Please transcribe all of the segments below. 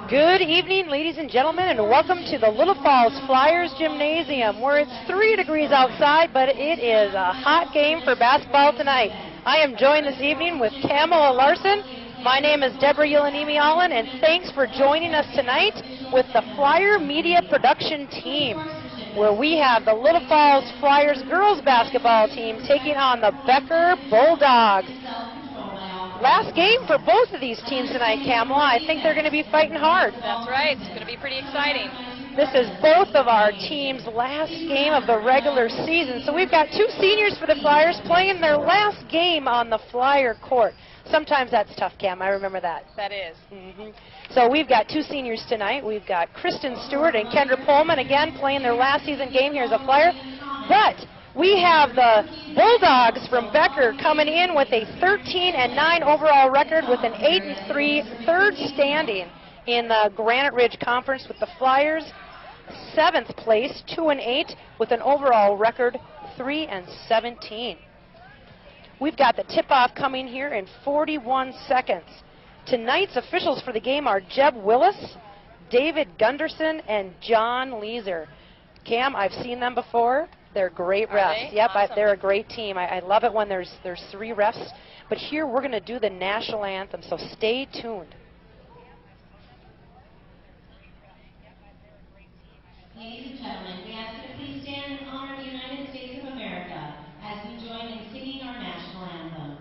Good evening, ladies and gentlemen, and welcome to the Little Falls Flyers Gymnasium, where it's 3 degrees outside, but it is a hot game for basketball tonight. I am joined this evening with Kamala Larson. My name is Deborah Yulanimi-Allen, and thanks for joining us tonight with the Flyer Media Production Team, where we have the Little Falls Flyers girls basketball team taking on the Becker Bulldogs. Last game for both of these teams tonight, Kamala. I think they're going to be fighting hard. That's right. It's going to be pretty exciting. This is both of our teams' last game of the regular season. So we've got two seniors for the Flyers playing their last game on the Flyer court. Sometimes that's tough, Cam. I remember that. That is. So we've got two seniors tonight. We've got Kristen Stewart and Kendra Pullman, again, playing their last season game here as a Flyer. But we have the Bulldogs from Becker coming in with a 13-9 overall record with an 8-3 third standing in the Granite Ridge Conference, with the Flyers 7th place, 2-8, with an overall record 3-17. We've got the tip-off coming here in 41 seconds. Tonight's officials for the game are Jeb Willis, David Gunderson, and John Leeser. Cam, I've seen them before. They're great refs. Yep, awesome. they're a great team. I love it when there's 3 refs. But here we're going to do the national anthem, so stay tuned. Ladies and gentlemen, we ask you to please stand and honor the United States of America as we join in singing our national anthem.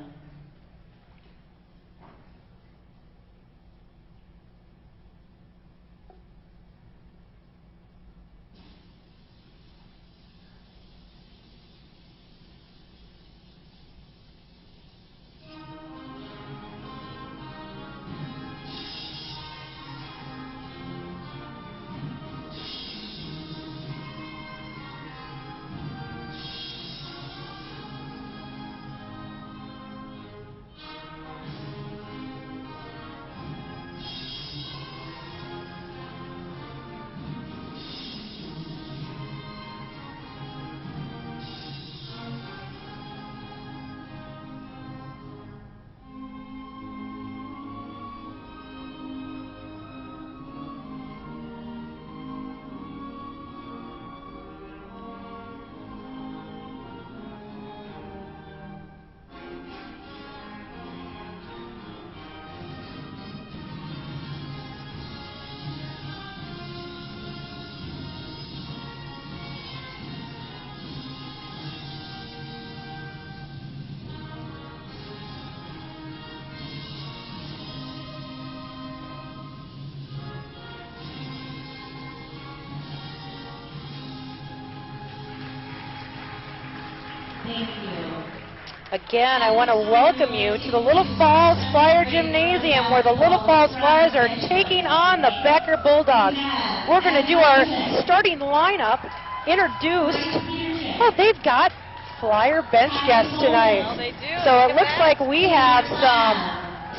Thank you. Again, I want to welcome you to the Little Falls Flyer Gymnasium, where the Little Falls Flyers are taking on the Becker Bulldogs. We're going to do our starting lineup, introduced. Oh, they've got Flyer bench guests tonight. Oh, they do. So it looks like we have some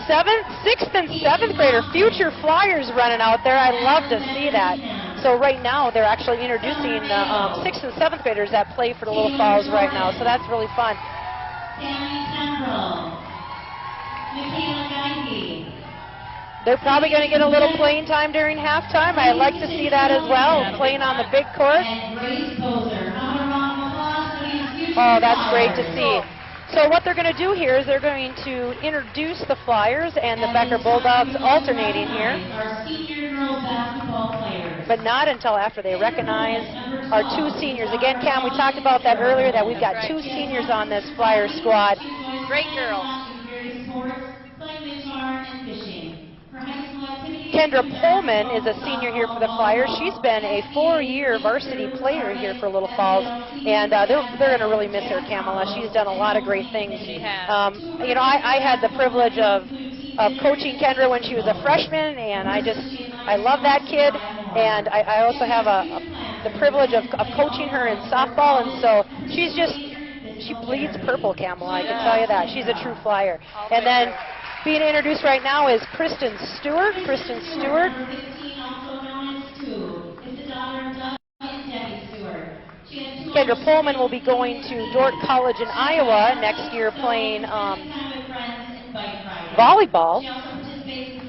6th and 7th grader future Flyers running out there. I love to see that. So right now they're actually introducing the 6th and 7th graders that play for the Little Falls right now. So that's really fun. They're probably going to get a little playing time during halftime. I'd like to see that as well, playing on the big court. Oh, that's great to see. So what they're going to do here is they're going to introduce the Flyers and the Becker Bulldogs alternating here, but not until after they recognize our 2 seniors. Again, Cam, we talked about that earlier, that we've got 2 seniors on this Flyer squad. Great girl. Kendra Pullman is a senior here for the Flyers. She's been a 4-year varsity player here for Little Falls, and they're going to really miss her, Kamala. She's done a lot of great things. She has. You know, I had the privilege of coaching Kendra when she was a freshman, and I love that kid. And I also have the privilege of coaching her in softball, and so she bleeds purple, Kamala. I can tell you that. She's a true Flyer. And then being introduced right now is Kristen Stewart. Kristen Stewart. Kendra Pullman will be going to Dordt College in Iowa next year playing volleyball.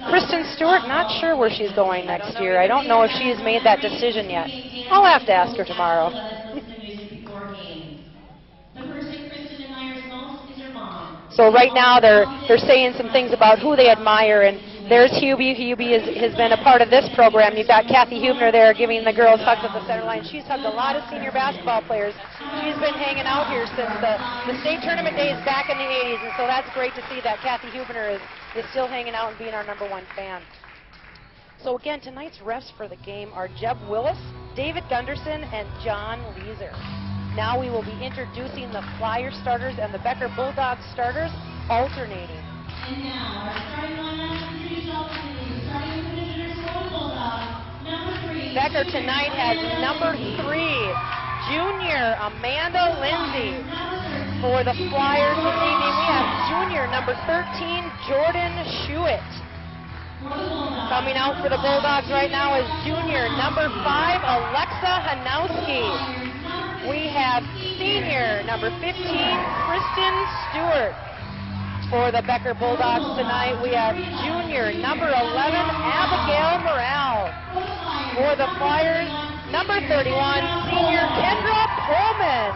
Kristen Stewart, not sure where she's going next year. I don't know if she's made that decision yet. I'll have to ask her tomorrow. So right now they're saying some things about who they admire, and there's Hubie. Hubie has been a part of this program. You've got Kathy Hubner there giving the girls hugs at the center line. She's hugged a lot of senior basketball players. She's been hanging out here since the state tournament days back in the 80s, and so that's great to see that Kathy Hubner is still hanging out and being our #1 fan. So again, tonight's refs for the game are Jeb Willis, David Gunderson, and John Leeser. Now we will be introducing the Flyer starters and the Becker Bulldogs starters alternating. And now our starting lineup introduced alternating, starting with the visitors for the Bulldogs. Number 3. Becker tonight has number 3, junior Amanda Lindsay. For the Flyers this evening, we have junior number 13, Jordan Schuett. Coming out for the Bulldogs right now is junior number 5, Alexa Hanowski. We have senior number 15, Kristen Stewart. For the Becker Bulldogs tonight, we have junior number 11, Abigail Morale. For the Flyers, number 31, senior Kendra Pullman.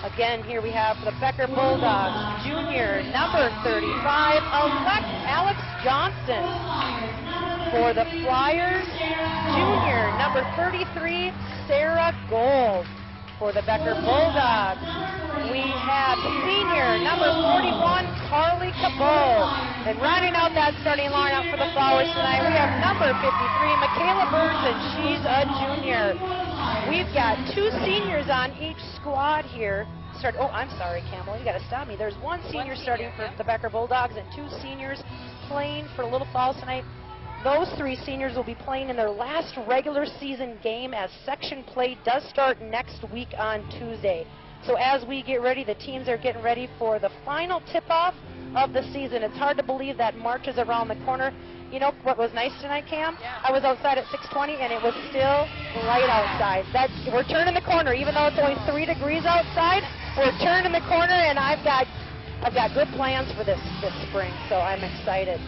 Again, here we have for the Becker Bulldogs, junior number 35, Alex Johnson. For the Flyers, junior number 33, Sarah Gold. For the Becker Bulldogs, we have senior number 41, Carly Cabot. And rounding out that starting lineup for the Flowers tonight, we have number 53, Michaela Burns, and she's a junior. We've got 2 seniors on each squad here. Oh, I'm sorry, Camel, you got to stop me. There's one senior starting for the Becker Bulldogs and 2 seniors playing for Little Falls tonight. Those 3 seniors will be playing in their last regular season game as section play does start next week on Tuesday. So as we get ready, the teams are getting ready for the final tip-off of the season. It's hard to believe that March is around the corner. You know what was nice tonight, Cam? Yeah. I was outside at 6:20 and it was still light outside. We're turning the corner, even though it's only 3 degrees outside. We're turning the corner, and I've got good plans for this spring, so I'm excited.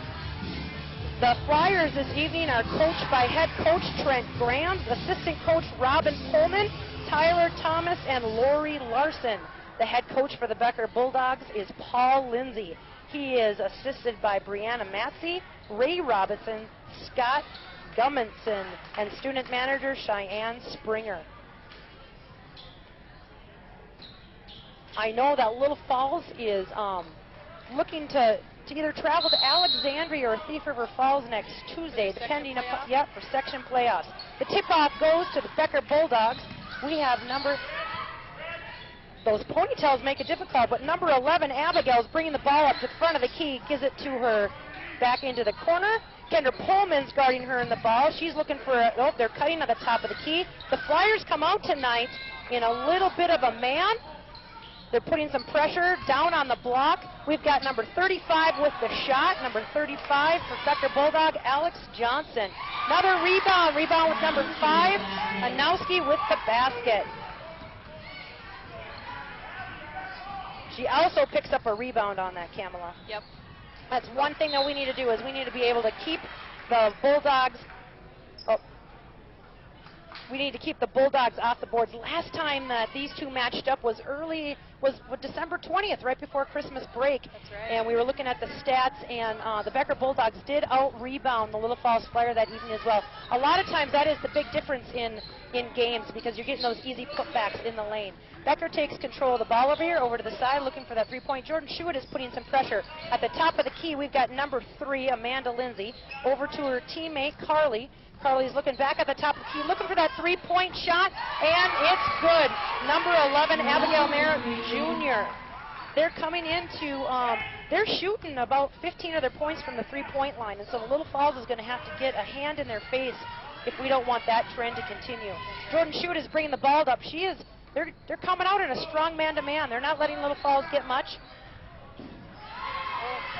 The Flyers this evening are coached by head coach Trent Graham, assistant coach Robin Pullman, Tyler Thomas, and Lori Larson. The head coach for the Becker Bulldogs is Paul Lindsay. He is assisted by Brianna Matsey, Ray Robinson, Scott Gummonson, and student manager Cheyenne Springer. I know that Little Falls is looking to either travel to Alexandria or Thief River Falls next Tuesday, depending upon, for section playoffs. The tip-off goes to the Becker Bulldogs. We have those ponytails make it difficult, but number 11, Abigail's bringing the ball up to the front of the key, gives it to her back into the corner. Kendra Pullman's guarding her in the ball. She's looking for they're cutting at the top of the key. The Flyers come out tonight in a little bit of a man. They're putting some pressure down on the block. We've got number 35 with the shot, number 35 for Becker Bulldog, Alex Johnson. Another rebound with number 5, Anowski with the basket. She also picks up a rebound on that, Kamala. Yep. That's one thing that we need to do, is we need to be able to keep the Bulldogs we need to keep the Bulldogs off the boards. Last time that these two matched up was December 20th, right before Christmas break. That's right. And we were looking at the stats, and the Becker Bulldogs did out-rebound the Little Falls Flyer that evening as well. A lot of times that is the big difference in games, because you're getting those easy putbacks in the lane. Becker takes control of the ball over here, over to the side, looking for that three-point. Jordan Schuett is putting some pressure. At the top of the key, we've got number 3, Amanda Lindsay, over to her teammate, Carly. Carly's looking back at the top of the key, looking for that three-point shot, and it's good. Number 11, Abigail Merritt Jr. They're coming into, they're shooting about 15 of their points from the three-point line, and so the Little Falls is going to have to get a hand in their face if we don't want that trend to continue. Jordan Schuett is bringing the ball up. They're coming out in a strong man-to-man. They're not letting Little Falls get much.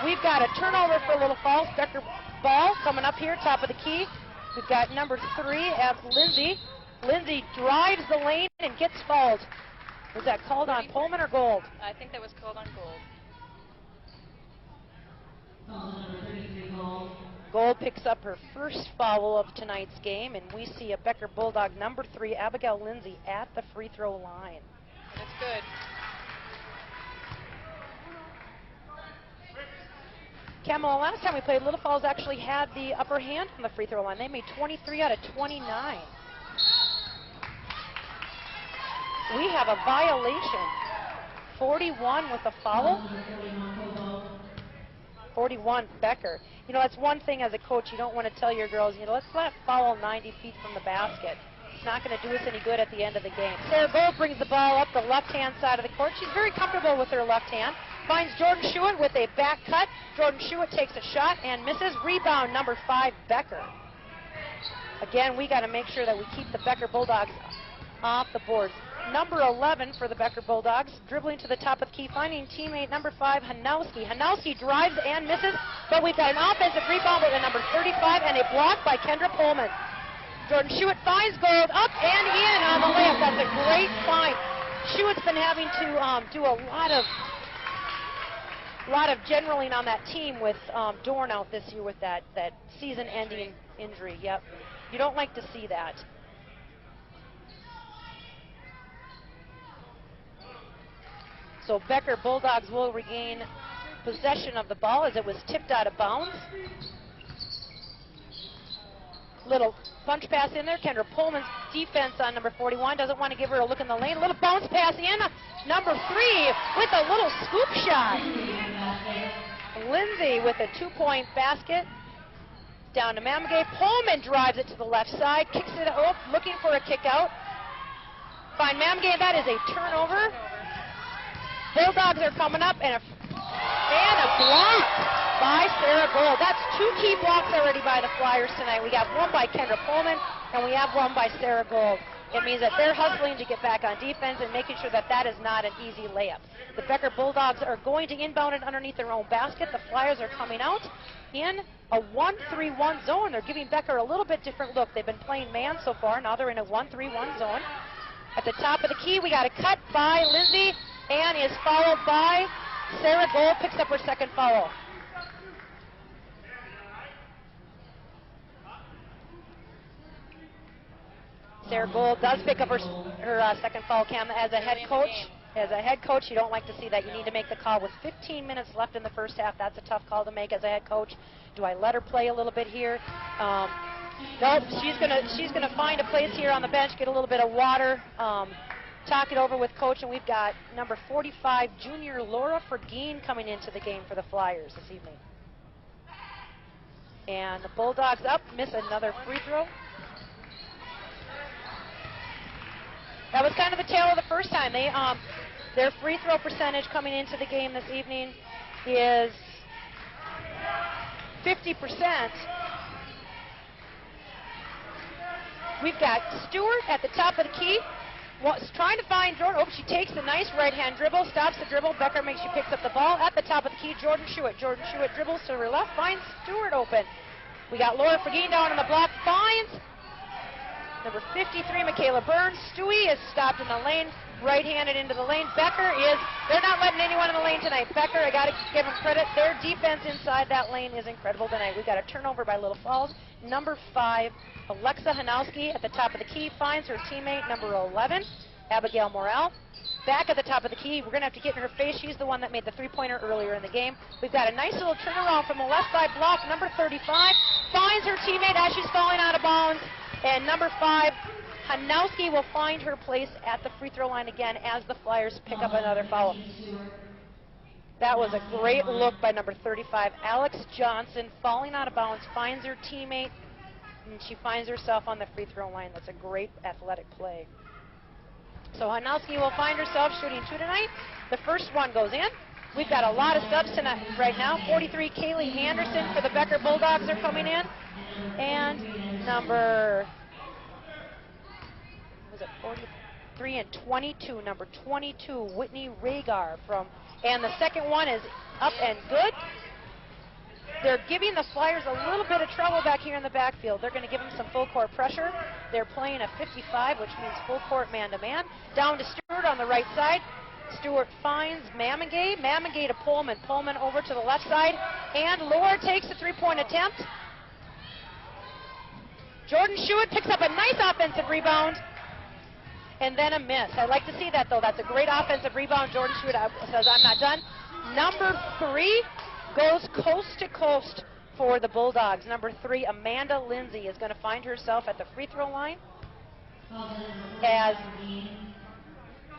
We've got a turnover for Little Falls. Becker ball coming up here, top of the key. We've got number 3, Lindsay. Lindsay drives the lane and gets fouled. Was that called on Pullman or Gold? I think that was called on Gold. Number 33, Gold. Gold picks up her first foul of tonight's game, and we see a Becker Bulldog number 3, Abigail Lindsay, at the free throw line. That's good. Camel, last time we played, Little Falls actually had the upper hand on the free throw line. They made 23 out of 29. We have a violation. 41 with a foul. 41 Becker. You know, that's one thing as a coach, you don't want to tell your girls, you know, let's not foul 90 feet from the basket. It's not going to do us any good at the end of the game. Sarah Gold brings the ball up the left-hand side of the court. She's very comfortable with her left hand. Finds Jordan Schuett with a back cut. Jordan Schuett takes a shot and misses. Rebound, number 5, Becker. Again, we got to make sure that we keep the Becker Bulldogs off the boards. Number 11 for the Becker Bulldogs, dribbling to the top of the key, finding teammate number 5, Hanowski. Hanowski drives and misses, but we've got an offensive rebound with a number 35 and a block by Kendra Pullman. Jordan Schuett finds Gold up and in on the layup. That's a great find. Schuett's been having to do a lot of generaling on that team with Dorn out this year with that season-ending injury. Yep, you don't like to see that. So Becker Bulldogs will regain possession of the ball as it was tipped out of bounds. Little punch pass in there. Kendra Pullman's defense on number 41 doesn't want to give her a look in the lane. A little bounce pass in. Number 3 with a little scoop shot. Lindsay with a 2-point basket. Down to Mamagay. Pullman drives it to the left side. Kicks it up, looking for a kick out. Find Mamagay. That is a turnover. Bulldogs are coming up, and a block by Sarah Gold. That's 2 key blocks already by the Flyers tonight. We got one by Kendra Pullman, and we have one by Sarah Gold. It means that they're hustling to get back on defense and making sure that that is not an easy layup. The Becker Bulldogs are going to inbound it underneath their own basket. The Flyers are coming out in a 1-3-1 zone. They're giving Becker a little bit different look. They've been playing man so far. Now they're in a 1-3-1 zone. At the top of the key, we got a cut by Lindsay, and is followed by Sarah Gold, picks up her second foul. Sarah Gold does pick up her second foul, Cam. As a head coach, you don't like to see that. You need to make the call with 15 minutes left in the first half. That's a tough call to make as a head coach. Do I let her play a little bit here? Nope. She's gonna find a place here on the bench, get a little bit of water. Talk it over with coach, and we've got number 45 junior Laura Fergine coming into the game for the Flyers this evening. And the Bulldogs up, miss another free throw. That was kind of the tale of the first time. They their free throw percentage coming into the game this evening is 50%. We've got Stewart at the top of the key. Trying to find Jordan. Oh, she takes the nice right-hand dribble, stops the dribble. Becker makes she picks up the ball. At the top of the key, Jordan Schuett. Jordan Schuett dribbles to her left, finds Stewart open. We got Laura Fergine down on the block, finds number 53, Michaela Burns. Stewie is stopped in the lane, right-handed into the lane. They're not letting anyone in the lane tonight. Becker, I got to give them credit. Their defense inside that lane is incredible tonight. We got a turnover by Little Falls. Number 5, Alexa Hanowski at the top of the key finds her teammate, number 11, Abigail Morrell. Back at the top of the key, we're going to have to get in her face. She's the one that made the three-pointer earlier in the game. We've got a nice little turnaround from the left side block. Number 35 finds her teammate as she's falling out of bounds. And number 5, Hanowski will find her place at the free throw line again as the Flyers pick up another foul. That was a great look by number 35, Alex Johnson, falling out of bounds, finds her teammate, and she finds herself on the free throw line. That's a great athletic play. So Hanowski will find herself shooting 2 tonight. The first one goes in. We've got a lot of subs tonight right now. 43, Kaylee Anderson for the Becker Bulldogs are coming in. And number, 43 and 22, number 22, Whitney Rhagar and the second one is up and good. They're giving the Flyers a little bit of trouble back here in the backfield. They're going to give them some full court pressure. They're playing a 55, which means full court man-to-man. Down to Stewart on the right side. Stewart finds Mamagay. Mamagay to Pullman. Pullman over to the left side. And Laura takes a three-point attempt. Jordan Schuett picks up a nice offensive rebound. And then a miss. I like to see that, though. That's a great offensive rebound. Jordan Schuett says, I'm not done. Number 3 goes coast to coast for the Bulldogs. Number 3, Amanda Lindsay, is going to find herself at the free throw line as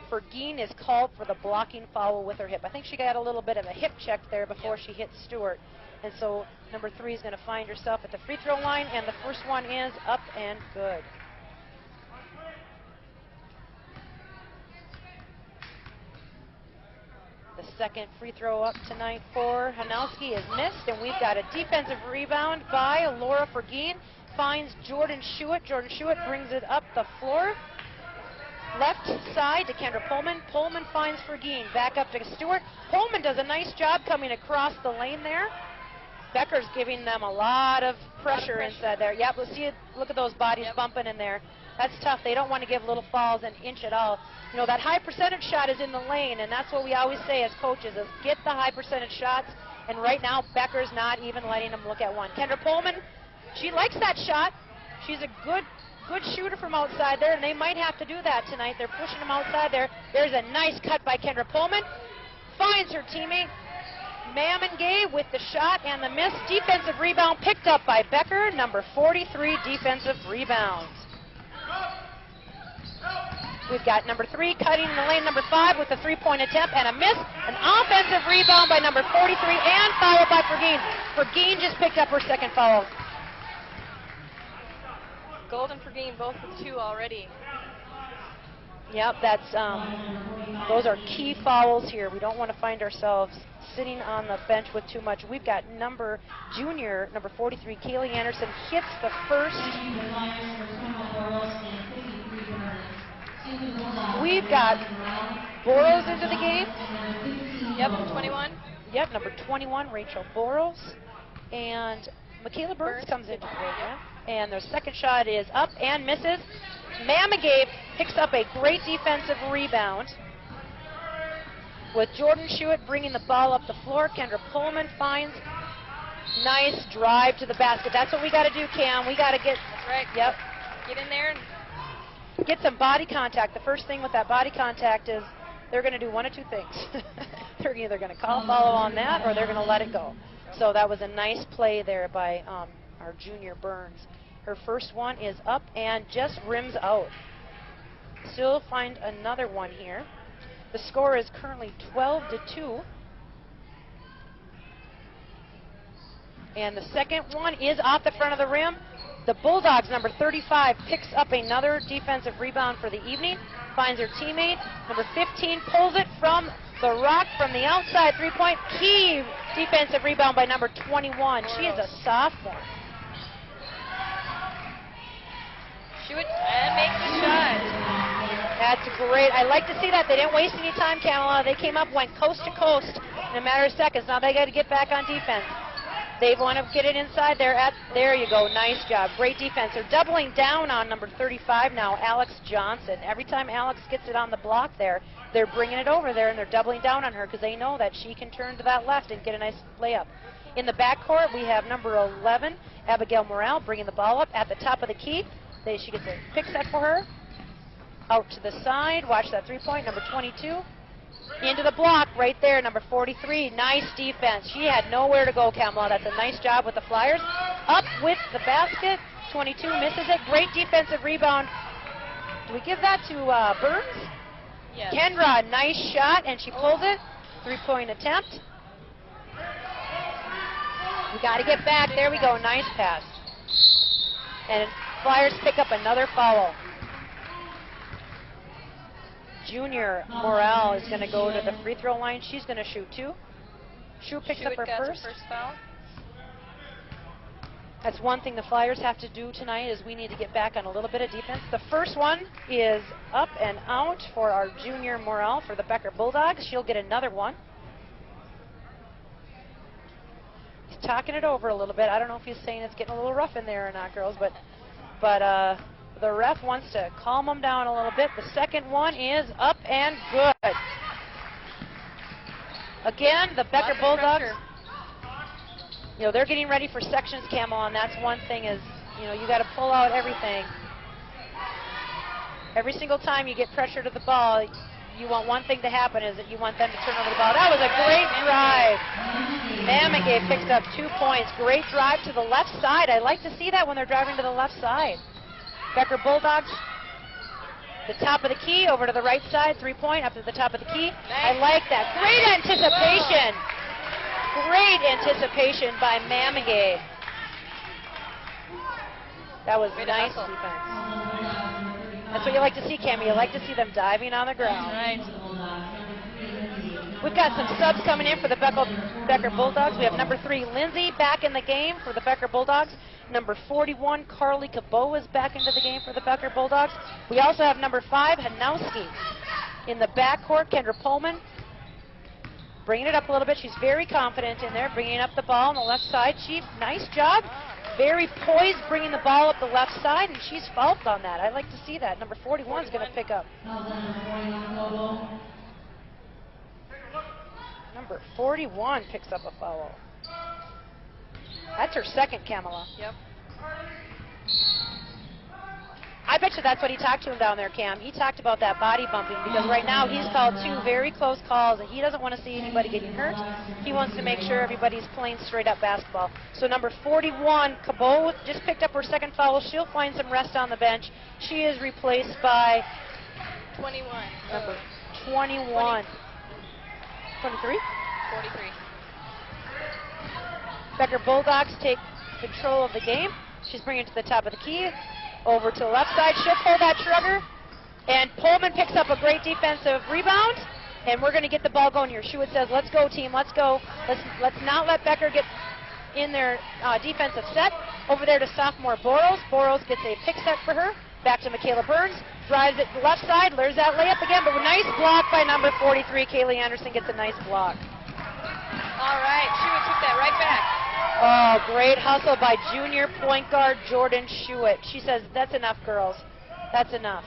Fergine is called for the blocking foul with her hip. I think she got a little bit of a hip check there before she hit Stewart. And so number 3 is going to find herself at the free throw line, and the first one is up and good. The second free throw up tonight for Hanowski is missed, and we've got a defensive rebound by Laura Fergine. Finds Jordan Schuett. Jordan Schuett brings it up the floor. Left side to Kendra Pullman. Pullman finds Fergine. Back up to Stewart. Pullman does a nice job coming across the lane there. Becker's giving them a lot of pressure inside there. Yep, we'll see it. Look at those bodies bumping in there. That's tough. They don't want to give little falls an inch at all. You know, that high percentage shot is in the lane, and that's what we always say as coaches is get the high percentage shots. And right now, Becker's not even letting them look at one. Kendra Pullman, she likes that shot. She's a good shooter from outside there, and they might have to do that tonight. They're pushing them outside there. There's a nice cut by Kendra Pullman. Finds her teammate. Mammon Gay with the shot and the miss. Defensive rebound picked up by Becker. Number 43 defensive rebounds. We've got number 3 cutting in the lane, number 5 with a 3-point attempt and a miss. An offensive rebound by number 43 and foul by Fergine. Fergine just picked up her second foul. Gold and Fergine both with 2 already. Yep, that's those are key fouls here. We don't want to find ourselves sitting on the bench with too much. We've got junior number 43, Kaylee Anderson, hits the first. We've got Boros into the game. Yep, 21. Yep, number 21, Rachel Boros. And Michaela Burns comes into the game. Yeah? And their second shot is up and misses. Mamagabe picks up a great defensive rebound with Jordan Schuett bringing the ball up the floor. Kendra Pullman finds nice drive to the basket. That's what we got to do, Cam. We got to get. That's right. Yep. Get in there and get some body contact. The first thing with that body contact is they're going to do one of two things. They're either going to call follow on that or they're going to let it go. So that was a nice play there by our junior Burns. Her first one is up and just rims out. Still find another one here. The score is currently 12-2. And the second one is off the front of the rim. The Bulldogs, number 35, picks up another defensive rebound for the evening. Finds her teammate. Number 15 pulls it from the rock from the outside. 3-point key defensive rebound by number 21. She is a sophomore. shoot and make the shot. That's great. I like to see that. They didn't waste any time, Kamala. They came up, went coast to coast in a matter of seconds. Now they got to get back on defense. They want to get it inside there. There you go. Nice job. Great defense. They're doubling down on number 35 now, Alex Johnson. Every time Alex gets it on the block there, they're bringing it over there, and they're doubling down on her because they know that she can turn to that left and get a nice layup. In the backcourt, we have number 11, Abigail Morale, bringing the ball up at the top of the key. She gets a pick set for her. Out to the side. Watch that three-point. Number 22. Into the block right there, number 43. Nice defense. She had nowhere to go, Kamala. That's a nice job with the Flyers. Up with the basket. 22 misses it. Great defensive rebound. Do we give that to Burns? Yes. Kendra, nice shot, and she pulls it. Three-point attempt. We got to get back. There we go. Nice pass. And Flyers pick up another foul. Junior Morale is going to go to the free throw line. She's going to shoot two. Shu picks up her first. Foul. That's one thing the Flyers have to do tonight is we need to get back on a little bit of defense. The first one is up and out for our Junior Morale for the Becker Bulldogs. She'll get another one. He's talking it over a little bit. I don't know if he's saying it's getting a little rough in there or not, girls, but the ref wants to calm them down a little bit. The second one is up and good. Again, the Becker Bulldogs, you know, they're getting ready for sections, Camel, and that's one thing is You know, you got to pull out everything. Every single time you get pressure to the ball, you want one thing to happen, is that you want them to turn over the ball. That was a great drive. Mamigay picks up 2 points. Great drive to the left side. I like to see that when they're driving to the left side. Becker Bulldogs, the top of the key, over to the right side, 3-point, up to the top of the key. I like that. Great anticipation. Great anticipation by Mamigay. That was nice defense. That's what you like to see, Cammy. You like to see them diving on the ground. Right. We've got some subs coming in for the Becker Bulldogs. We have number 3, Lindsay, back in the game for the Becker Bulldogs. Number 41, Carly Cabot, is back into the game for the Becker Bulldogs. We also have number 5, Hanowski. In the backcourt, Kendra Pullman bringing it up a little bit. She's very confident in there, bringing up the ball on the left side. Nice job. Very poised, bringing the ball up the left side, and she's fouled on that. I like to see that. Number 41 is going to pick up. Number 41 picks up a foul. That's her second, Kamala. Yep. I bet you that's what he talked to him down there, Cam. He talked about that body bumping, because right now he's called 2 very close calls, and he doesn't want to see anybody getting hurt. He wants to make sure everybody's playing straight up basketball. So number 41, Cabot, just picked up her second foul. She'll find some rest on the bench. She is replaced by 21. Number 21. 23? 43. Becker Bulldogs take control of the game. She's bringing it to the top of the key. Over to the left side. She'll pull that trigger. And Pullman picks up a great defensive rebound. And we're going to get the ball going here. Schuett says, let's go, team. Let's go. Let's not let Becker get in their defensive set. Over there to sophomore Boros. Boros gets a pick set for her. Back to Michaela Burns. Drives it to the left side. There's that layup again. But a nice block by number 43. Kaylee Anderson gets a nice block. All right. Schuett took that right back. Oh, great hustle by junior point guard Jordan Schuett. She says, that's enough, girls. That's enough.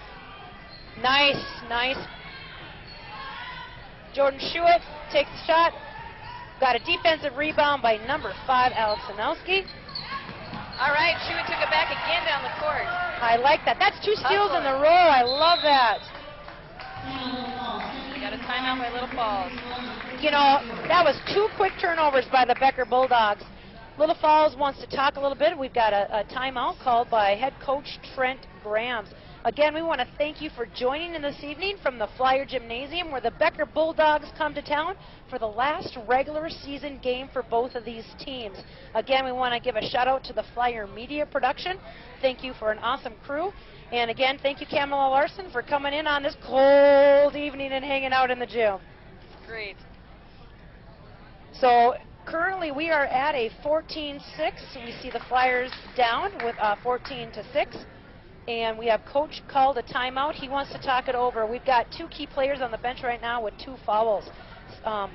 Nice, nice. Jordan Schuett takes the shot. Got a defensive rebound by number 5, Alex Hanowski. All right, Schuett took it back again down the court. I like that. That's 2 steals in a row. I love that. Got a timeout by Little Falls. You know, that was 2 quick turnovers by the Becker Bulldogs. Little Falls wants to talk a little bit. We've got a timeout called by head coach Trent Grams. Again, we want to thank you for joining in this evening from the Flyer Gymnasium, where the Becker Bulldogs come to town for the last regular season game for both of these teams. Again, we want to give a shout out to the Flyer Media Production. Thank you for an awesome crew. And again, thank you, Kamala Larson, for coming in on this cold evening and hanging out in the gym. Great. So currently we are at a 14-6. We see the Flyers down with 14-6. And we have Coach called a timeout. He wants to talk it over. We've got 2 key players on the bench right now with 2 fouls.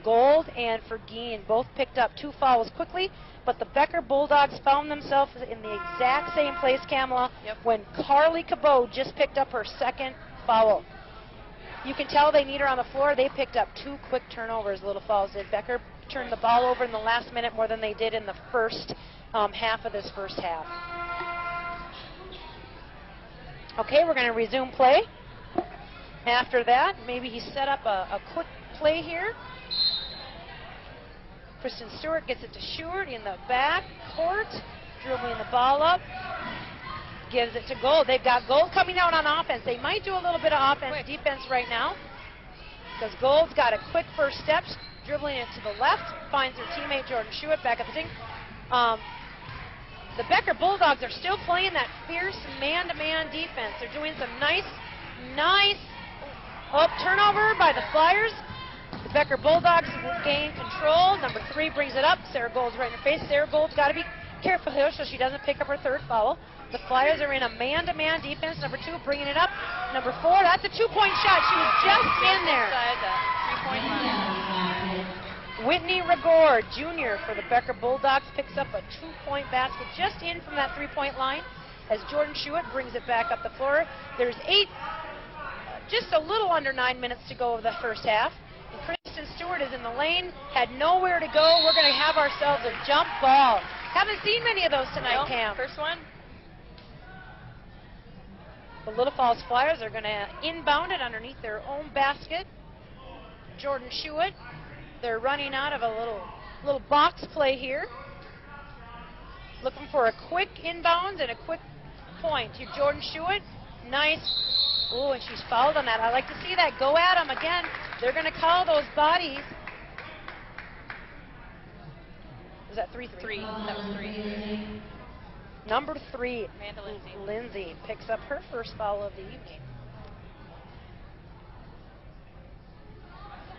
Gold and Fergine both picked up 2 fouls quickly, but the Becker Bulldogs found themselves in the exact same place, Kamala, when Carly Cabot just picked up her second foul. You can tell they need her on the floor. They picked up 2 quick turnovers, Little Falls did. Becker turned the ball over in the last minute more than they did in the first half of this first half. Okay, we're going to resume play. After that, maybe he set up a quick play here. Kristen Stewart gets it to Schuett in the back court, dribbling the ball up, gives it to Gold. They've got Gold coming out on offense. They might do a little bit of defense right now, because Gold's got a quick first step, dribbling it to the left, finds her teammate Jordan Schuett back at the thing. The Becker Bulldogs are still playing that fierce man-to-man defense. They're doing some nice turnover by the Flyers. The Becker Bulldogs gain control. Number 3 brings it up. Sarah Gold's right in her face. Sarah Gold's got to be careful here so she doesn't pick up her 3rd foul. The Flyers are in a man-to-man defense. Number 2 bringing it up. Number 4, that's a 2-point shot. She was just in there. Inside the 3-point line. Whitney Rigord, junior for the Becker Bulldogs, picks up a 2-point basket just in from that 3-point line as Jordan Schuett brings it back up the floor. There's just a little under 9 minutes to go of the first half. And Kristen Stewart is in the lane, had nowhere to go. We're going to have ourselves a jump ball. Haven't seen many of those tonight, Cam. First one? The Little Falls Flyers are going to inbound it underneath their own basket. Jordan Schuett. They're running out of a little box play here. Looking for a quick inbound and a quick point. Here, Jordan Schuett. Nice. Oh, and she's fouled on that. I like to see that. Go at them again. They're going to call those bodies. Was that 3-3? Three. That was 3. Number 3, Amanda Lindsay. Lindsay picks up her first foul of the evening.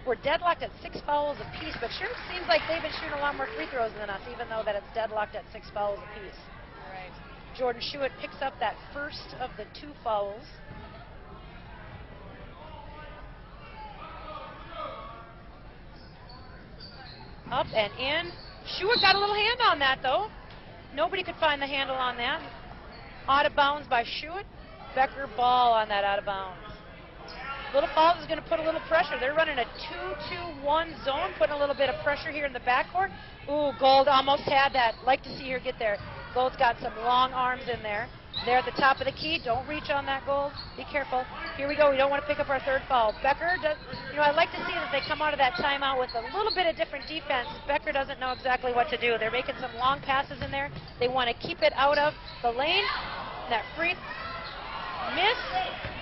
We're deadlocked at 6 fouls apiece, but sure seems like they've been shooting a lot more free throws than us, even though that it's deadlocked at 6 fouls apiece. Right. Jordan Schuett picks up that first of the 2 fouls. Up and in. Schuett got a little hand on that, though. Nobody could find the handle on that. Out of bounds by Schuett. Becker ball on that out of bounds. Little Falls is going to put a little pressure. They're running a 2-2-1 zone, putting a little bit of pressure here in the backcourt. Ooh, Gold almost had that. Like to see her get there. Gold's got some long arms in there. They're at the top of the key. Don't reach on that, Gold. Be careful. Here we go. We don't want to pick up our 3rd foul. Becker, I like to see that they come out of that timeout with a little bit of different defense. Becker doesn't know exactly what to do. They're making some long passes in there. They want to keep it out of the lane. That free miss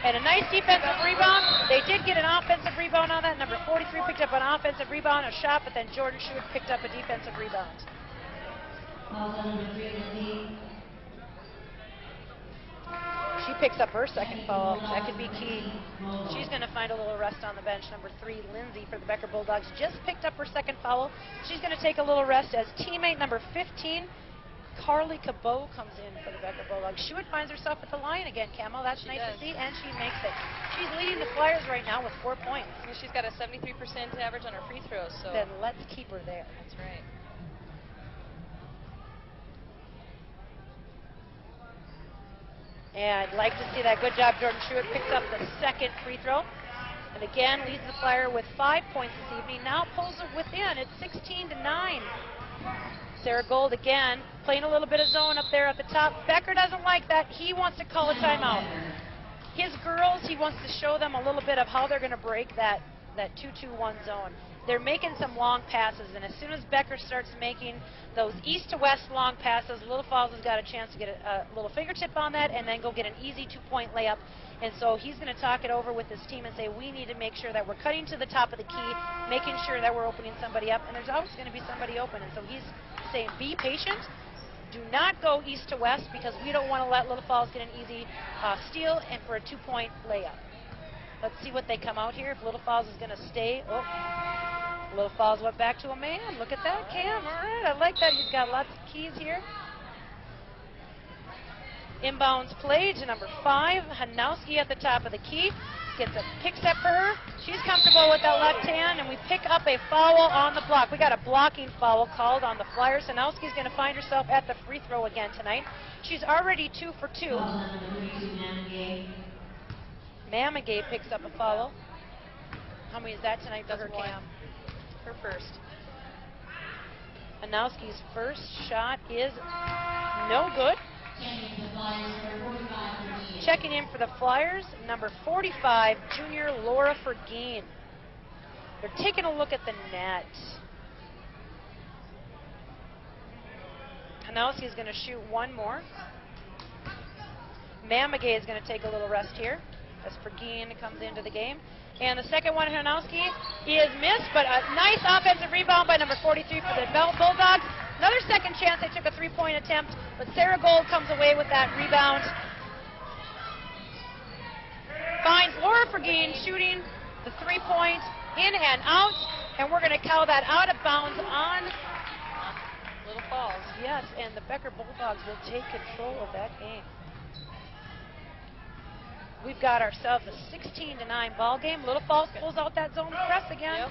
and a nice defensive rebound. They did get an offensive rebound on that. Number 43 picked up an offensive rebound, a shot, but then Jordan Schuett picked up a defensive rebound. She picks up her 2nd foul. That could be key. She's going to find a little rest on the bench. Number 3, Lindsay for the Becker Bulldogs, just picked up her 2nd foul. She's going to take a little rest as teammate number 15, Carly Cabot, comes in for the Becker Bulldogs. Schuett finds herself at the line again, Camel. That's nice to see, and she makes it. She's leading the Flyers right now with 4 points. Well, she's got a 73% average on her free throws. So then let's keep her there. That's right. And I'd like to see that. Good job, Jordan Schuett picks up the 2nd free throw. And again, leads the Flyer with 5 points this evening. Now pulls it within. It's 16-9. Sarah Gold again, playing a little bit of zone up there at the top. Becker doesn't like that. He wants to call a timeout. His girls, he wants to show them a little bit of how they're going to break that 2-2-1 zone. They're making some long passes, and as soon as Becker starts making those east to west long passes, Little Falls has got a chance to get a little fingertip on that and then go get an easy 2-point layup. And so he's going to talk it over with his team and say, we need to make sure that we're cutting to the top of the key, making sure that we're opening somebody up, and there's always going to be somebody open. And so he's saying, be patient. Do not go east to west because we don't want to let Little Falls get an easy steal and for a 2-point layup. Let's see what they come out here. If Little Falls is going to stay. Oh, Little Falls went back to a man. Look at that, Cam. All right, I like that. He's got lots of keys here. Inbounds play to number 5, Hanowski at the top of the key. Gets a pick step for her. She's comfortable with that left hand, and we pick up a foul on the block. We got a blocking foul called on the Flyers. Hanowski's going to find herself at the free throw again tonight. She's already 2 for 2. Mamigay picks up a foul. How many is that tonight for her, Cam? Her first. Hanowski's first shot is no good. Checking in for the Flyers, number 45, junior Laura Fergeen. They're taking a look at the net. Hanowski is going to shoot one more. Mamigay is going to take a little rest here as Fergeen comes into the game. And the second one, Hanowski, is missed, but a nice offensive rebound by number 43 for the Bulldogs. Another second chance. They took a 3-point attempt, but Sarah Gold comes away with that rebound. Finds Laura Fergeen shooting the 3-point in and out, and we're going to call that out of bounds on Little Falls. Yes, and the Becker Bulldogs will take control of that game. We've got ourselves a 16-9 ball game. Little Falls pulls out that zone press again. Yep.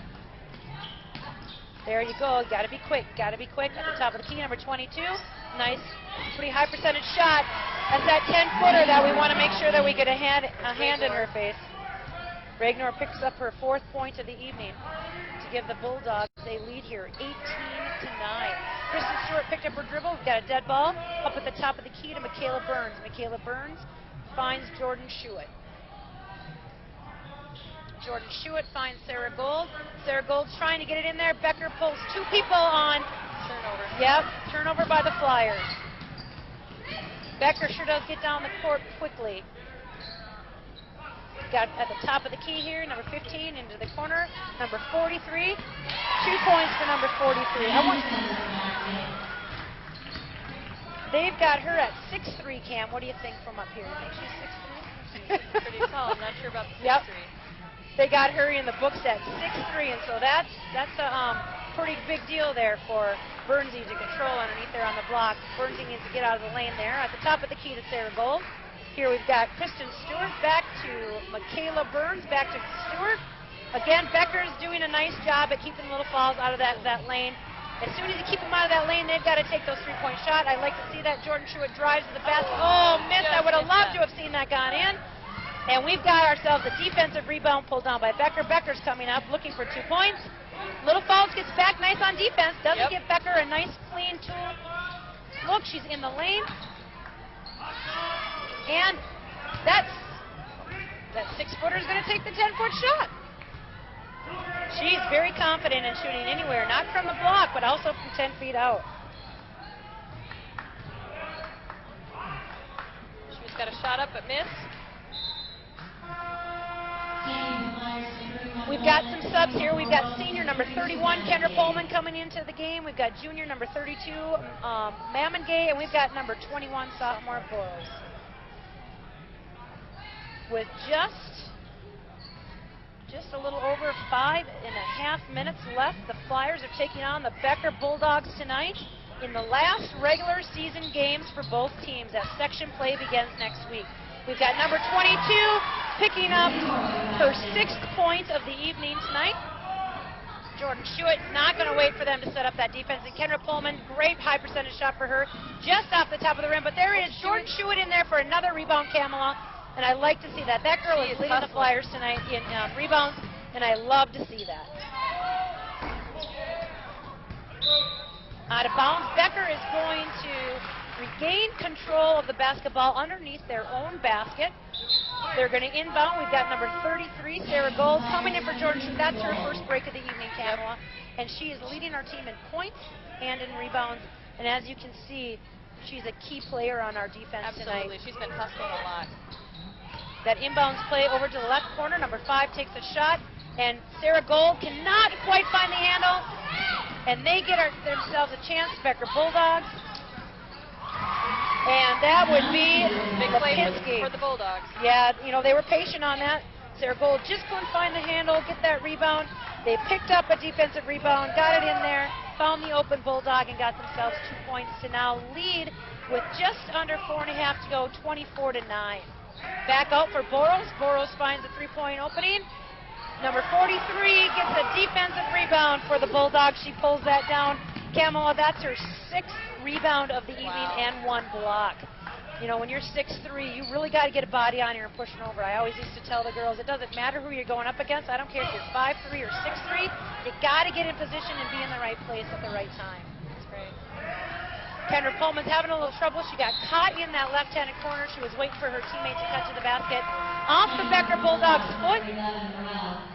There you go. Got to be quick. Got to be quick at the top of the key. Number 22. Nice, pretty high percentage shot. That's that 10-footer that we want to make sure that we get a hand in her face. Ragnor picks up her 4th point of the evening to give the Bulldogs a lead here, 18-9. Kristen Stewart picked up her dribble. We've got a dead ball up at the top of the key to Michaela Burns. Michaela Burns finds Jordan Schuett. Jordan Schuett finds Sarah Gold. Sarah Gold's trying to get it in there. Becker pulls two people on. Turnover. Yep, turnover by the Flyers. Becker sure does get down the court quickly. Got at the top of the key here, number 15 into the corner, number 43. 2 points for number 43. They've got her at 6'3", Cam. What do you think from up here? You think she's 6'3"? She's pretty tall. I'm not sure about the 6'3". Yep. They got her in the books at 6'3", and so that's a pretty big deal there for Bernsey to control underneath there on the block. Bernsey needs to get out of the lane there. At the top of the key to Sarah Gold. Here we've got Kristen Stewart back to Michaela Burns, back to Stewart. Again, Becker's doing a nice job at keeping little falls out of that lane. As soon as you keep them out of that lane, they've got to take those three-point shots. I'd like to see that. Jordan Schuett drives to the basket. Oh, missed. I would have loved to have seen that gone in. And we've got ourselves a defensive rebound pulled down by Becker. Becker's coming up looking for 2 points. Little Falls gets back nice on defense. Doesn't give Becker a nice clean tool. Look, she's in the lane. And that 6-footer is going to take the 10-foot shot. She's very confident in shooting anywhere, not from the block, but also from 10 feet out. She's got a shot up but missed. We've got some subs here. We've got senior number 31, Kendra Pullman, coming into the game. We've got junior number 32, Mamengay, and we've got number 21, sophomore Boros. With just a little over 5.5 minutes left, the Flyers are taking on the Becker Bulldogs tonight in the last regular season games for both teams as section play begins next week. We've got number 22 picking up her 6th point of the evening tonight. Jordan Schuett not going to wait for them to set up that defense. And Kendra Pullman, great high percentage shot for her, just off the top of the rim. But there is Jordan Schuett in there for another rebound, Kamala. And I like to see that. That girl is leading the Flyers tonight in rebounds, and I love to see that. Out of bounds, Becker is going to regain control of the basketball underneath their own basket. They're going to inbound. We've got number 33, Sarah Gold, coming in for Jordan Schuett. That's her first break of the evening, Kamala. And she is leading our team in points and in rebounds. And as you can see, she's a key player on our defense tonight. Absolutely. She's been hustling a lot. That inbounds play over to the left corner. Number 5 takes a shot, and Sarah Gold cannot quite find the handle, and they get themselves a chance, Becker Bulldogs. And that would be big play for the Bulldogs. Yeah, you know, they were patient on that. Sarah Gold just couldn't find the handle, get that rebound. They picked up a defensive rebound, got it in there, found the open Bulldog, and got themselves 2 points to now lead with just under 4.5 to go, 24-9. Back out for Boros. Boros finds a 3-point opening. Number 43 gets a defensive rebound for the Bulldogs. She pulls that down. Kamala, that's her 6th rebound of the evening and 1 block. You know, when you're 6'3", you really got to get a body on you and pushing over. I always used to tell the girls, it doesn't matter who you're going up against. I don't care if you're 5'3" or 6'3". You got to get in position and be in the right place at the right time. That's great. Kendra Pullman's having a little trouble. She got caught in that left-handed corner. She was waiting for her teammate to cut to the basket. Off the Becker Bulldogs' foot.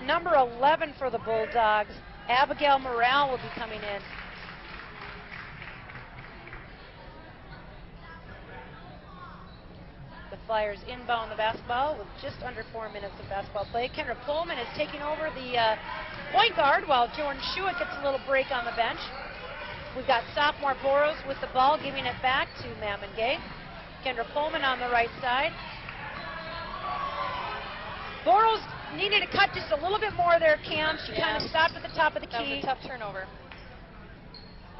Number 11 for the Bulldogs, Abigail Morale, will be coming in. The Flyers inbound the basketball with just under 4 minutes of basketball play. Kendra Pullman is taking over the point guard while Jordan Schuett gets a little break on the bench. We've got sophomore Boros with the ball, giving it back to Mamengay. Kendra Pullman on the right side. Boros needed to cut just a little bit more there, Cam. She kind of stopped at the top of the key. That was a tough turnover.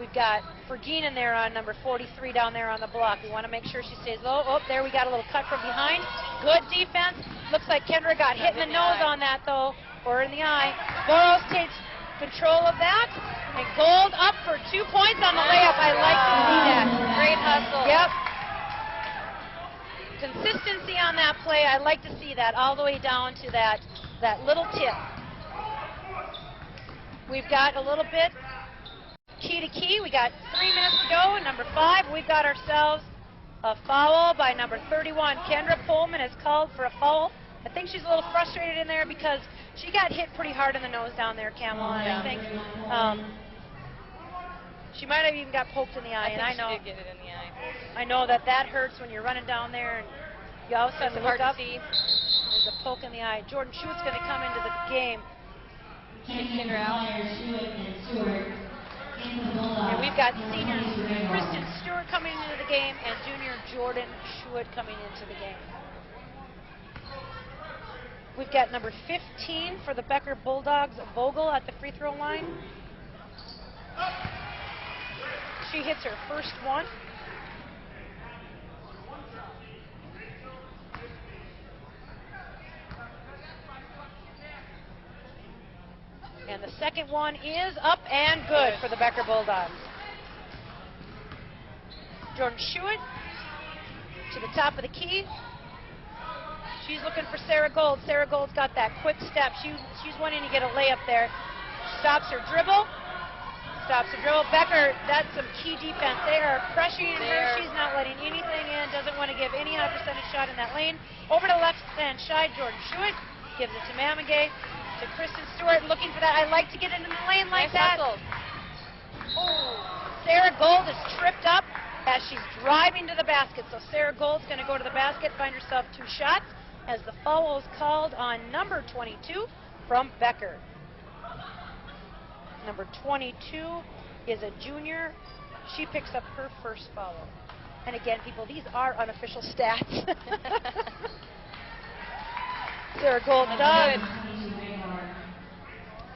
We've got Fergine in there on number 43 down there on the block. We want to make sure she stays low. Oh, there we got a little cut from behind. Good defense. Looks like Kendra got hit in the nose on that, though, or in the eye. Boros takes control of that. And Gold up for 2 points on the layup. I like to see that. Great hustle. Yep. Consistency on that play. I like to see that all the way down to that little tip. We've got a little bit key to key. We got 3 minutes to go. And number 5, we've got ourselves A foul by number 31. Kendra Pullman is called for a foul. I think she's a little frustrated in there because she got hit pretty hard in the nose down there, Kamala. And I think she might have even got poked in the eye. I I know. she did get it in the eye. I know that hurts when you're running down there and you all of a sudden look up. See. There's a poke in the eye. Jordan Schuett's going to come into the game. Take Kendra out. And we've got senior Kristen Stewart coming into the game and junior Jordan Schuett coming into the game. We've got number 15 for the Becker Bulldogs, Vogel, at the free throw line. She hits her first one. And the second one is up and good for the Becker Bulldogs. Jordan Schuett to the top of the key. She's looking for Sarah Gold. Sarah Gold's got that quick step. She's wanting to get a layup there. Stops her dribble. Becker, that's some key defense. They are pressuring her. She's not letting anything in. Doesn't want to give any high percentage shot in that lane. Over to left hand side, Jordan Schuett gives it to Mamagay. To Kristen Stewart, looking for that. I like to get into the lane like that. Oh, Sarah Gold is tripped up as she's driving to the basket. So Sarah Gold's going to go to the basket, find herself 2 shots, as the foul is called on number 22 from Becker. Number 22 is a junior. She picks up her first foul. And again, people, these are unofficial stats. Sarah Gold does.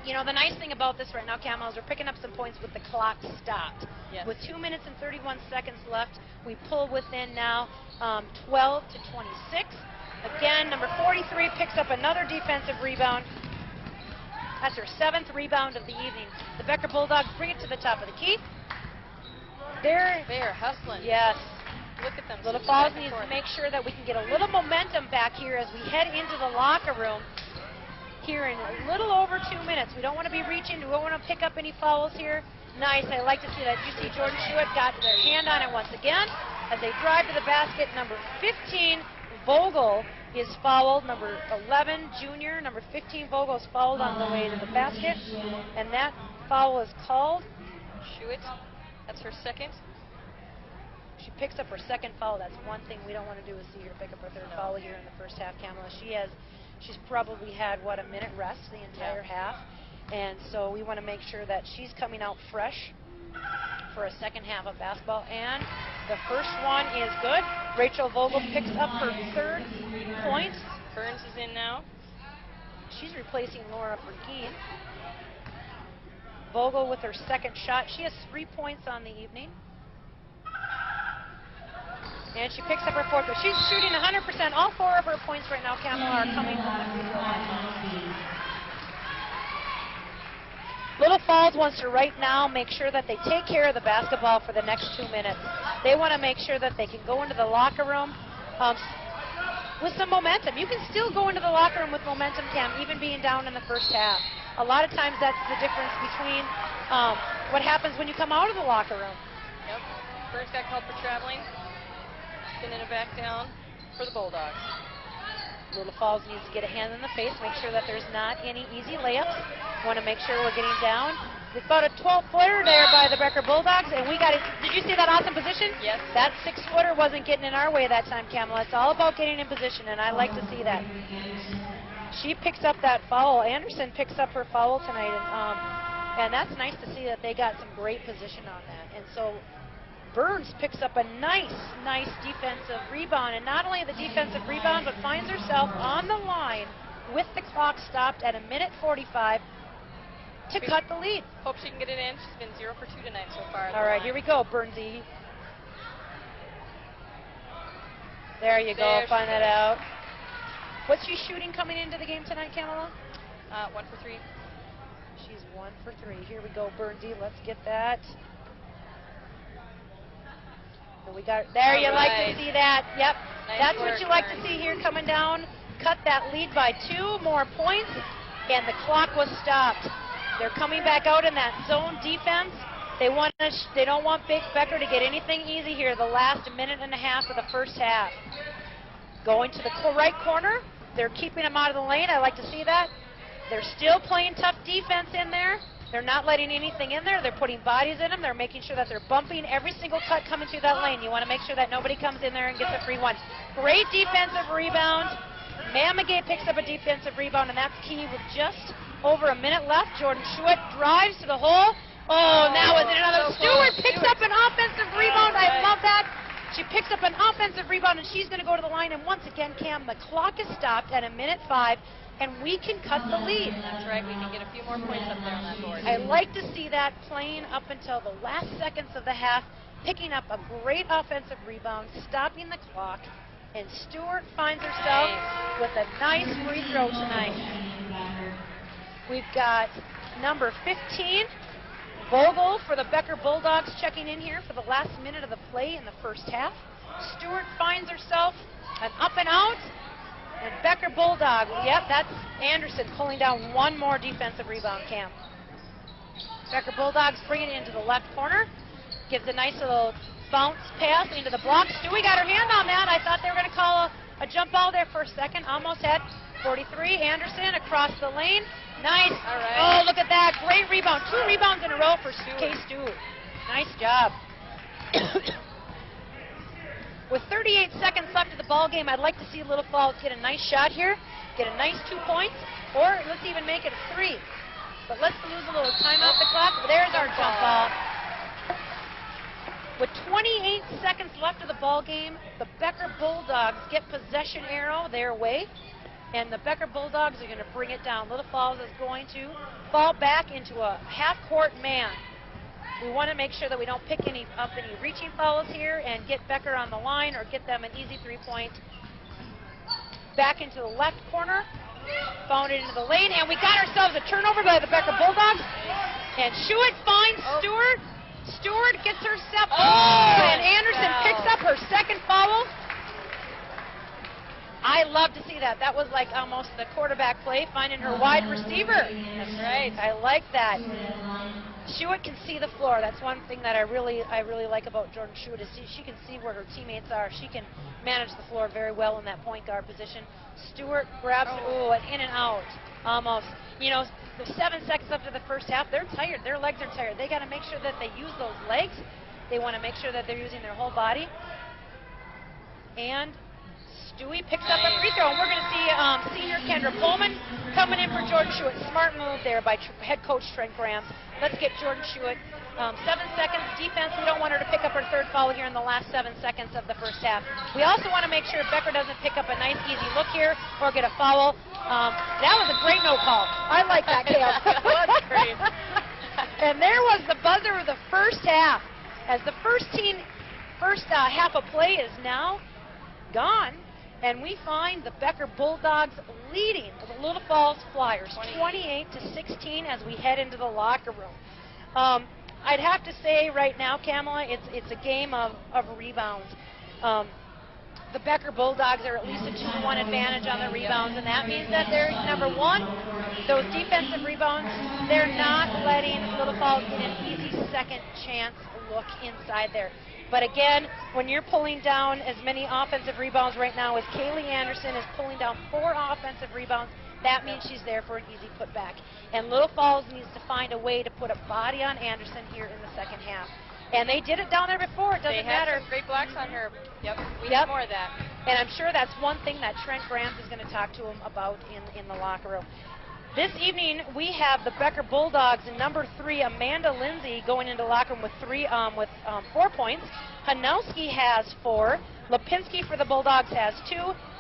You know, the nice thing about this right now, Camel, is we're picking up some points with the clock stopped. Yes. With 2 minutes and 31 seconds left, we pull within now 12 to 26. Again, number 43 picks up another defensive rebound. That's her 7th rebound of the evening. The Becker Bulldogs bring it to the top of the key. They are hustling. Yes. Look at them. Little Falls needs to make sure that we can get a little momentum back here as we head into the locker room here in a little over 2 minutes. We don't want to be reaching. We don't want to pick up any fouls here. Nice. I like to see that. You see Jordan Schuett got their hand on it once again as they drive to the basket. Number 15, Vogel, is fouled. Number 11, junior. Number 15, Vogel, is fouled on the way to the basket. And that foul is called. Schuett. That's her second. She picks up her second foul. That's one thing we don't want to do is see her pick up her third foul here in the first half, Kamala. She's probably had, what, a minute rest the entire half. And so we want to make sure that she's coming out fresh for a second half of basketball. And the first one is good. Rachel Vogel picks up her third point. Burns is in now. She's replacing Laura Bergeen. Vogel with her second shot. She has 3 points on the evening. And she picks up her fourth. But she's shooting 100%. All 4 of her points right now, Kamala, are coming from the free throw line. Little Falls wants to right now make sure that they take care of the basketball for the next 2 minutes. They want to make sure that they can go into the locker room with some momentum. You can still go into the locker room with momentum, Cam, even being down in the first half. A lot of times that's the difference between what happens when you come out of the locker room. Yep. Burns got called for traveling. Spinning it back down for the Bulldogs. Little Falls needs to get a hand in the face, make sure that there's not any easy layups. Want to make sure we're getting down. It's about a 12-footer there by the Becker Bulldogs, and we got it. Did you see that awesome position? Yes. That 6-footer wasn't getting in our way that time, Kamala. It's all about getting in position, and I like to see that. She picks up that foul. Anderson picks up her foul tonight, and that's nice to see that they got some great position on that. And so Burns picks up a nice defensive rebound, and not only the defensive rebound, but finds herself on the line with the clock stopped at 1:45 to cut the lead. Hope she can get it in. She's been 0 for 2 tonight so far. All right, here we go, Burnsy. There you go, find that out. What's she shooting coming into the game tonight, Kamala? 1 for 3. She's 1 for 3. Here we go, Burnsy. Let's get that. And we got there. You like to see that? Yep. Nice That's work, what you like to Burns. see here, coming down. Cut that lead by 2 more points, and the clock was stopped. They're coming back out in that zone defense, They don't want Big Becker to get anything easy here the last minute and a half of the first half. Going to the right corner. They're keeping them out of the lane. I like to see that. They're still playing tough defense in there. They're not letting anything in there. They're putting bodies in them. They're making sure that they're bumping every single cut coming through that lane. You want to make sure that nobody comes in there and gets a free one. Great defensive rebound. Mamigay picks up a defensive rebound, and that's key with just over a minute left. Jordan Schuett drives to the hole. Oh, now is it another? Stewart picks up an offensive rebound. I love that. She picks up an offensive rebound, and she's going to go to the line. And once again, Cam, the clock is stopped at 1:05, and we can cut the lead. That's right. We can get a few more points up there on that board. I like to see that playing up until the last seconds of the half, picking up a great offensive rebound, stopping the clock, and Stewart finds herself with a nice free throw tonight. We've got number 15. Vogel for the Becker Bulldogs checking in here for the last minute of the play in the first half. Stewart finds herself an up and out. And Becker Bulldog, yep, that's Anderson pulling down one more defensive rebound, Cam. Becker Bulldogs bringing it into the left corner. Gives a nice little bounce pass into the block. Stewie got her hand on that. I thought they were going to call a jump ball there for a second. Almost had 43. Anderson across the lane. Nice. All right. Oh, look at that. Great rebound. 2 rebounds in a row for Kay Stewart. Nice job. With 38 seconds left of the ball game, I'd like to see Little Falls get a nice shot here, get a nice 2 points, or let's even make it a 3. But let's lose a little time off the clock. There's our jump ball. With 28 seconds left of the ball game, the Becker Bulldogs get possession arrow their way. And the Becker Bulldogs are going to bring it down. Little Falls is going to fall back into a half-court man. We want to make sure that we don't pick up any reaching fouls here and get Becker on the line or get them an easy 3-point. Back into the left corner. Found it into the lane. And we got ourselves a turnover by the Becker Bulldogs. And Schuett finds Stewart. Stewart gets her step. And Anderson picks up her second foul. I love to see that. That was like almost the quarterback play, finding her wide receiver. That's right. I like that. Schuett can see the floor. That's one thing that I really like about Jordan Schuett is she can see where her teammates are. She can manage the floor very well in that point guard position. Stewart grabs it, and in and out, almost. You know, the 7 seconds up to the first half, they're tired. Their legs are tired. They got to make sure that they use those legs. They want to make sure that they're using their whole body. And Stewie picks up a free throw, and we're going to see senior Kendra Pullman coming in for Jordan Schuett. Smart move there by head coach Trent Graham. Let's get Jordan Schuett 7 seconds defense. We don't want her to pick up her third foul here in the last 7 seconds of the first half. We also want to make sure Becker doesn't pick up a nice easy look here or get a foul. That was a great no call. I like that, Cam. That was great. And there was the buzzer of the first half. As the first half of play is now gone. And we find the Becker Bulldogs leading the Little Falls Flyers 28-16 as we head into the locker room. I'd have to say right now, Kamala, it's a game of rebounds. The Becker Bulldogs are at least a 2-1 advantage on the rebounds, and that means that they're, number one, those defensive rebounds, they're not letting Little Falls get an easy second chance look inside there. But again, when you're pulling down as many offensive rebounds right now as Kaylee Anderson is pulling down 4 offensive rebounds, that means she's there for an easy putback. And Little Falls needs to find a way to put a body on Anderson here in the second half. And they did it down there before. It doesn't matter. Some great blocks on her. Yep. We need more of that. And I'm sure that's one thing that Trent Graham is going to talk to him about in the locker room. This evening, we have the Becker Bulldogs and number 3, Amanda Lindsay, going into the locker room with 4 points. Hanowski has 4. Lipinski for the Bulldogs has 2.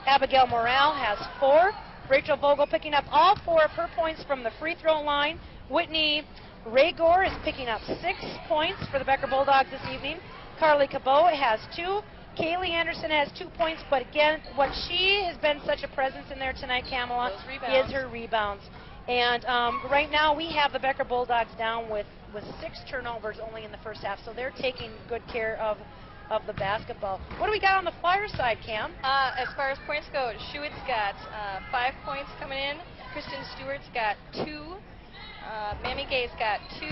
Abigail Morale has 4. Rachel Vogel picking up all 4 of her points from the free throw line. Whitney Raygor is picking up 6 points for the Becker Bulldogs this evening. Carly Cabot has 2. Kaylee Anderson has 2 points, but again, what she has been such a presence in there tonight, Kamala, is her rebounds. And right now we have the Becker Bulldogs down with 6 turnovers only in the first half, so they're taking good care of the basketball. What do we got on the Flyer side, Cam? As far as points go, Schuett's got 5 points coming in. Kristen Stewart's got 2. Mamigay's got 2.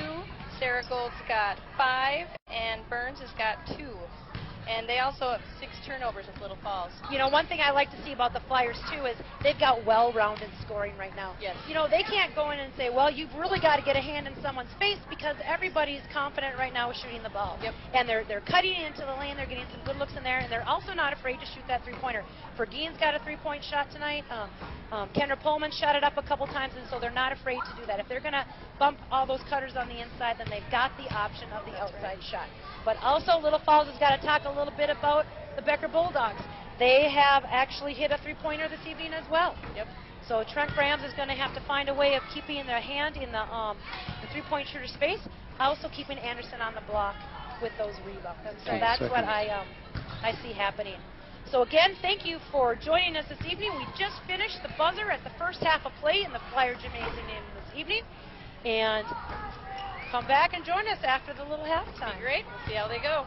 Saragold's got 5, and Burns has got 2. And they also have 6 turnovers with Little Falls. You know, one thing I like to see about the Flyers, too, is they've got well-rounded scoring right now. Yes. You know, they can't go in and say, well, you've really got to get a hand in someone's face because everybody's confident right now with shooting the ball. Yep. And they're cutting into the lane. They're getting some good looks in there, and they're also not afraid to shoot that three-pointer. Vergeen's got a three-point shot tonight. Kendra Pullman shot it up a couple times, and so they're not afraid to do that. If they're going to bump all those cutters on the inside, then they've got the option of the outside shot. But also, Little Falls has got to talk a little bit about the Becker Bulldogs. They have actually hit a three-pointer this evening as well. Yep. So Trent Grams is going to have to find a way of keeping their hand in the three-point shooter space, also keeping Anderson on the block with those rebounds. And so that's what I see happening. So again, thank you for joining us this evening. We just finished the buzzer at the first half of play in the Flyer Gymnasium this evening. And come back and join us after the little halftime. Great. We'll see how they go.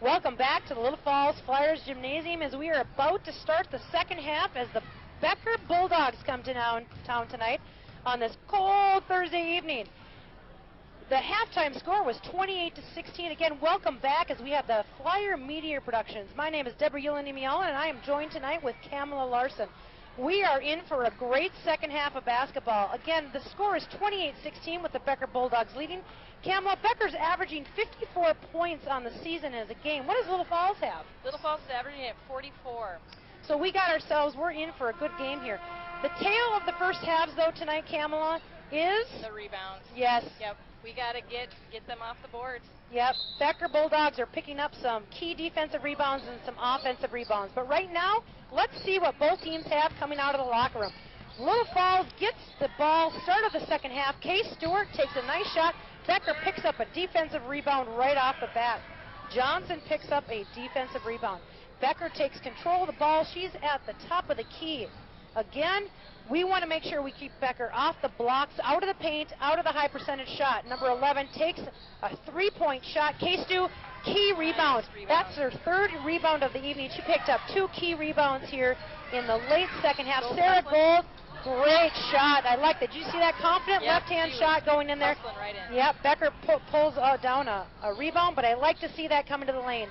Welcome back to the Little Falls Flyers Gymnasium as we are about to start the second half as the Becker Bulldogs come to town tonight on this cold Thursday evening. The halftime score was 28-16. Again, welcome back as we have the Flyer Media Productions. My name is Deborah Yulanimiala, and I am joined tonight with Kamala Larson. We are in for a great second half of basketball. Again, the score is 28-16 with the Becker Bulldogs leading. Kamala, Becker's averaging 54 points on the season as a game. What does Little Falls have? Little Falls is averaging at 44. So we're in for a good game here. The tale of the first halves, though, tonight, Kamala, is? The rebounds. Yes. Yep. We got to get them off the boards. Yep. Becker Bulldogs are picking up some key defensive rebounds and some offensive rebounds. But right now, let's see what both teams have coming out of the locker room. Little Falls gets the ball, start of the second half. Kay Stewart takes a nice shot. Becker picks up a defensive rebound right off the bat. Johnson picks up a defensive rebound. Becker takes control of the ball. She's at the top of the key. Again, we want to make sure we keep Becker off the blocks, out of the paint, out of the high percentage shot. Number 11 takes a three-point shot. K-Stu, key rebound. That's her third rebound of the evening. She picked up 2 key rebounds here in the late second half. Sarah Gold, great shot. I like that. Did you see that confident left-hand shot going in there? Right in. Yep, Becker pulls down a rebound, but I like to see that come into the lane.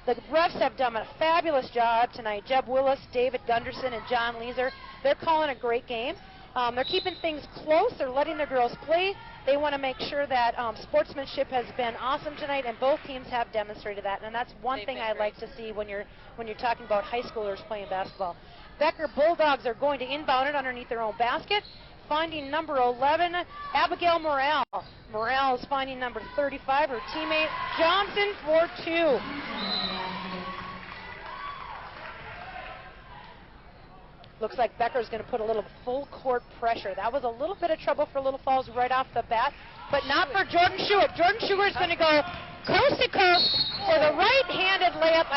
The refs have done a fabulous job tonight. Jeb Willis, David Gunderson, and John Leeser. They're calling a great game. They're keeping things close. They're letting their girls play. They want to make sure that sportsmanship has been awesome tonight, and both teams have demonstrated that. And that's one thing I like to see when you're talking about high schoolers playing basketball. Becker Bulldogs are going to inbound it underneath their own basket, finding number 11, Abigail Morale. Morale is finding number 35, her teammate Johnson, for 2. Looks like Becker's going to put a little full court pressure. That was a little bit of trouble for Little Falls right off the bat, but not for Jordan Schuett. Jordan Schuett is going to go coast to coast for the right-handed layup.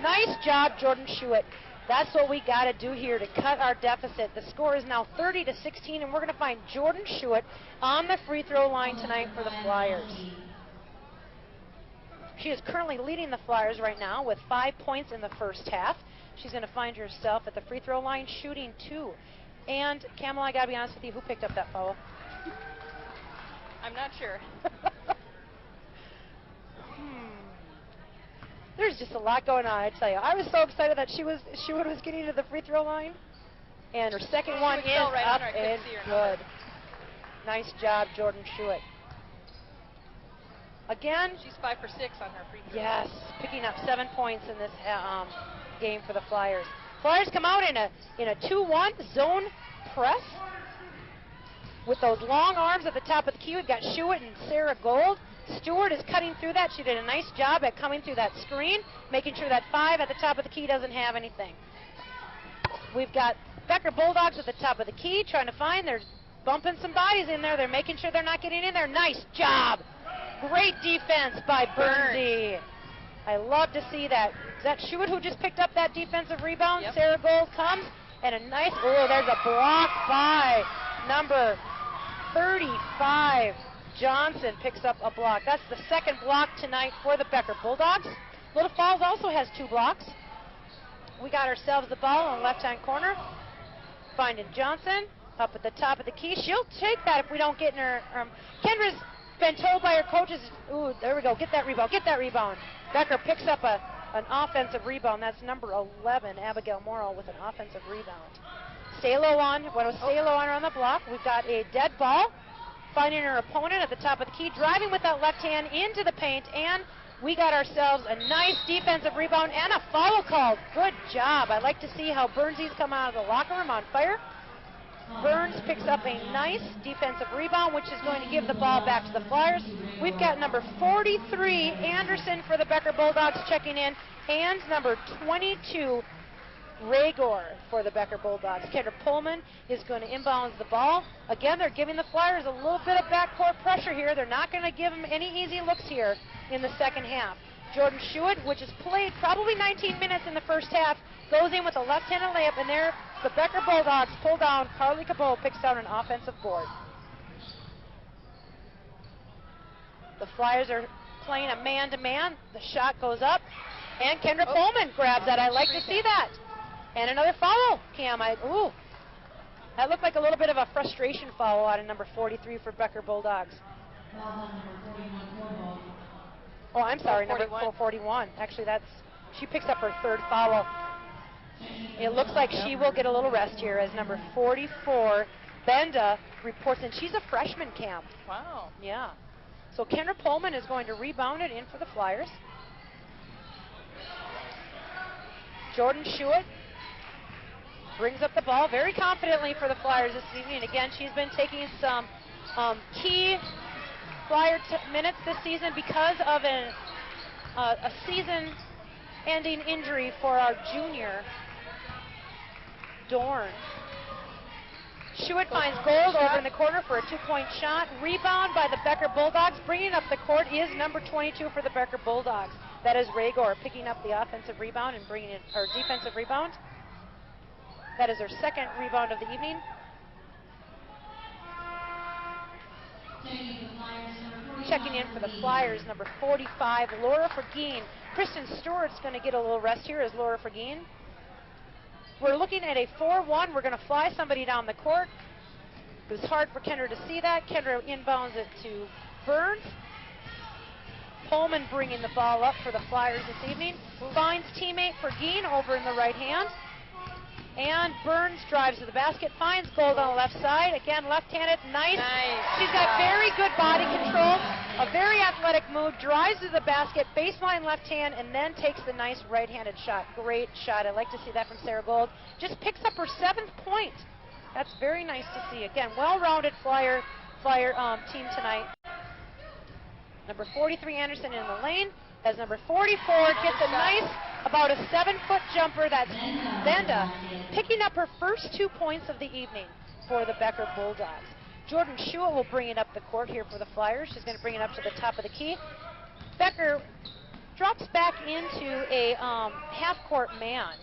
Nice job, Jordan Schuett. That's what we got to do here to cut our deficit. The score is now 30-16, and we're going to find Jordan Schuett on the free throw line tonight for the Flyers. She is currently leading the Flyers right now with 5 points in the first half. She's going to find herself at the free throw line shooting 2. And, Kamala, I got to be honest with you, who picked up that foul? I'm not sure. There's just a lot going on, I tell you. I was so excited that Schuett was getting to the free throw line. And her second one is up and good. Nice job, Jordan Schuett. Again, she's 5 for 6 on her free throw. Yes, picking up 7 points in this game for the Flyers. Flyers come out in a 2-1 zone press with those long arms at the top of the key. We've got Schuett and Sarah Gold. Stewart is cutting through that. She did a nice job at coming through that screen, making sure that 5 at the top of the key doesn't have anything. We've got Becker Bulldogs at the top of the key trying to find. They're bumping some bodies in there. They're making sure they're not getting in there. Nice job. Great defense by Bernsey. I love to see that. Is that Schuett who just picked up that defensive rebound? Yep. Sarah Gold comes, and a nice, there's a block by number 35. Johnson picks up a block. That's the second block tonight for the Becker Bulldogs. Little Falls also has 2 blocks. We got ourselves the ball in the left-hand corner. Finding Johnson up at the top of the key. She'll take that if we don't get in her. Kendra's been told by her coaches, there we go, get that rebound, get that rebound. Becker picks up an offensive rebound. That's number 11, Abigail Morrill, with an offensive rebound. Stay low on her on the block. We've got a dead ball, finding her opponent at the top of the key, driving with that left hand into the paint, and we got ourselves a nice defensive rebound and a foul call. Good job. I like to see how Burnsy's come out of the locker room on fire. Burns picks up a nice defensive rebound, which is going to give the ball back to the Flyers. We've got number 43, Anderson, for the Becker Bulldogs checking in, and number 22, Raygor, for the Becker Bulldogs. Kendra Pullman is going to inbound the ball. Again, they're giving the Flyers a little bit of backcourt pressure here. They're not going to give them any easy looks here in the second half. Jordan Schuett, which has played probably 19 minutes in the first half, goes in with a left-handed layup, and there the Becker Bulldogs pull down. Carly Cabot picks down an offensive board. The Flyers are playing a man-to-man. The shot goes up, and Kendra Pullman grabs that. I like to see that. And another foul, Cam. Ooh, that looked like a little bit of a frustration foul out of number 43 for Becker Bulldogs. Oh, I'm sorry, number 41. Actually, she picks up her third foul. It looks like she will get a little rest here as number 44, Benda, reports in. She's a freshman, Cam. Wow. Yeah. So Kendra Pullman is going to rebound it in for the Flyers. Jordan Schuett brings up the ball very confidently for the Flyers this evening. Again, she's been taking some key Flyer minutes this season because of a season-ending injury for our junior, Dorn. Schuett finds Gold over in the corner for a two-point shot. Rebound by the Becker Bulldogs. Bringing up the court is number 22 for the Becker Bulldogs. That is Ragor picking up the offensive rebound and bringing it, or defensive rebound. That is her second rebound of the evening. Checking in for the Flyers, number 45, Laura Fergine. Kristen Stewart's going to get a little rest here as Laura Fergine. We're looking at a 4-1. We're going to fly somebody down the court. It was hard for Kendra to see that. Kendra inbounds it to Burns. Pullman bringing the ball up for the Flyers this evening. Finds teammate Fergine over in the right hand. And Burns drives to the basket, finds Gold on the left side. Again, left-handed, nice. She's got very good body control, a very athletic move, drives to the basket, baseline left hand, and then takes the nice right-handed shot. Great shot. I like to see that from Sarah Gold. Just picks up her 7th point. That's very nice to see. Again, well-rounded Flyer team tonight. Number 43, Anderson, in the lane, as number 44 gets a nice, about a 7-foot jumper. That's Benda, picking up her first 2 points of the evening for the Becker Bulldogs. Jordan Schuett will bring it up the court here for the Flyers. She's going to bring it up to the top of the key. Becker drops back into a half-court man.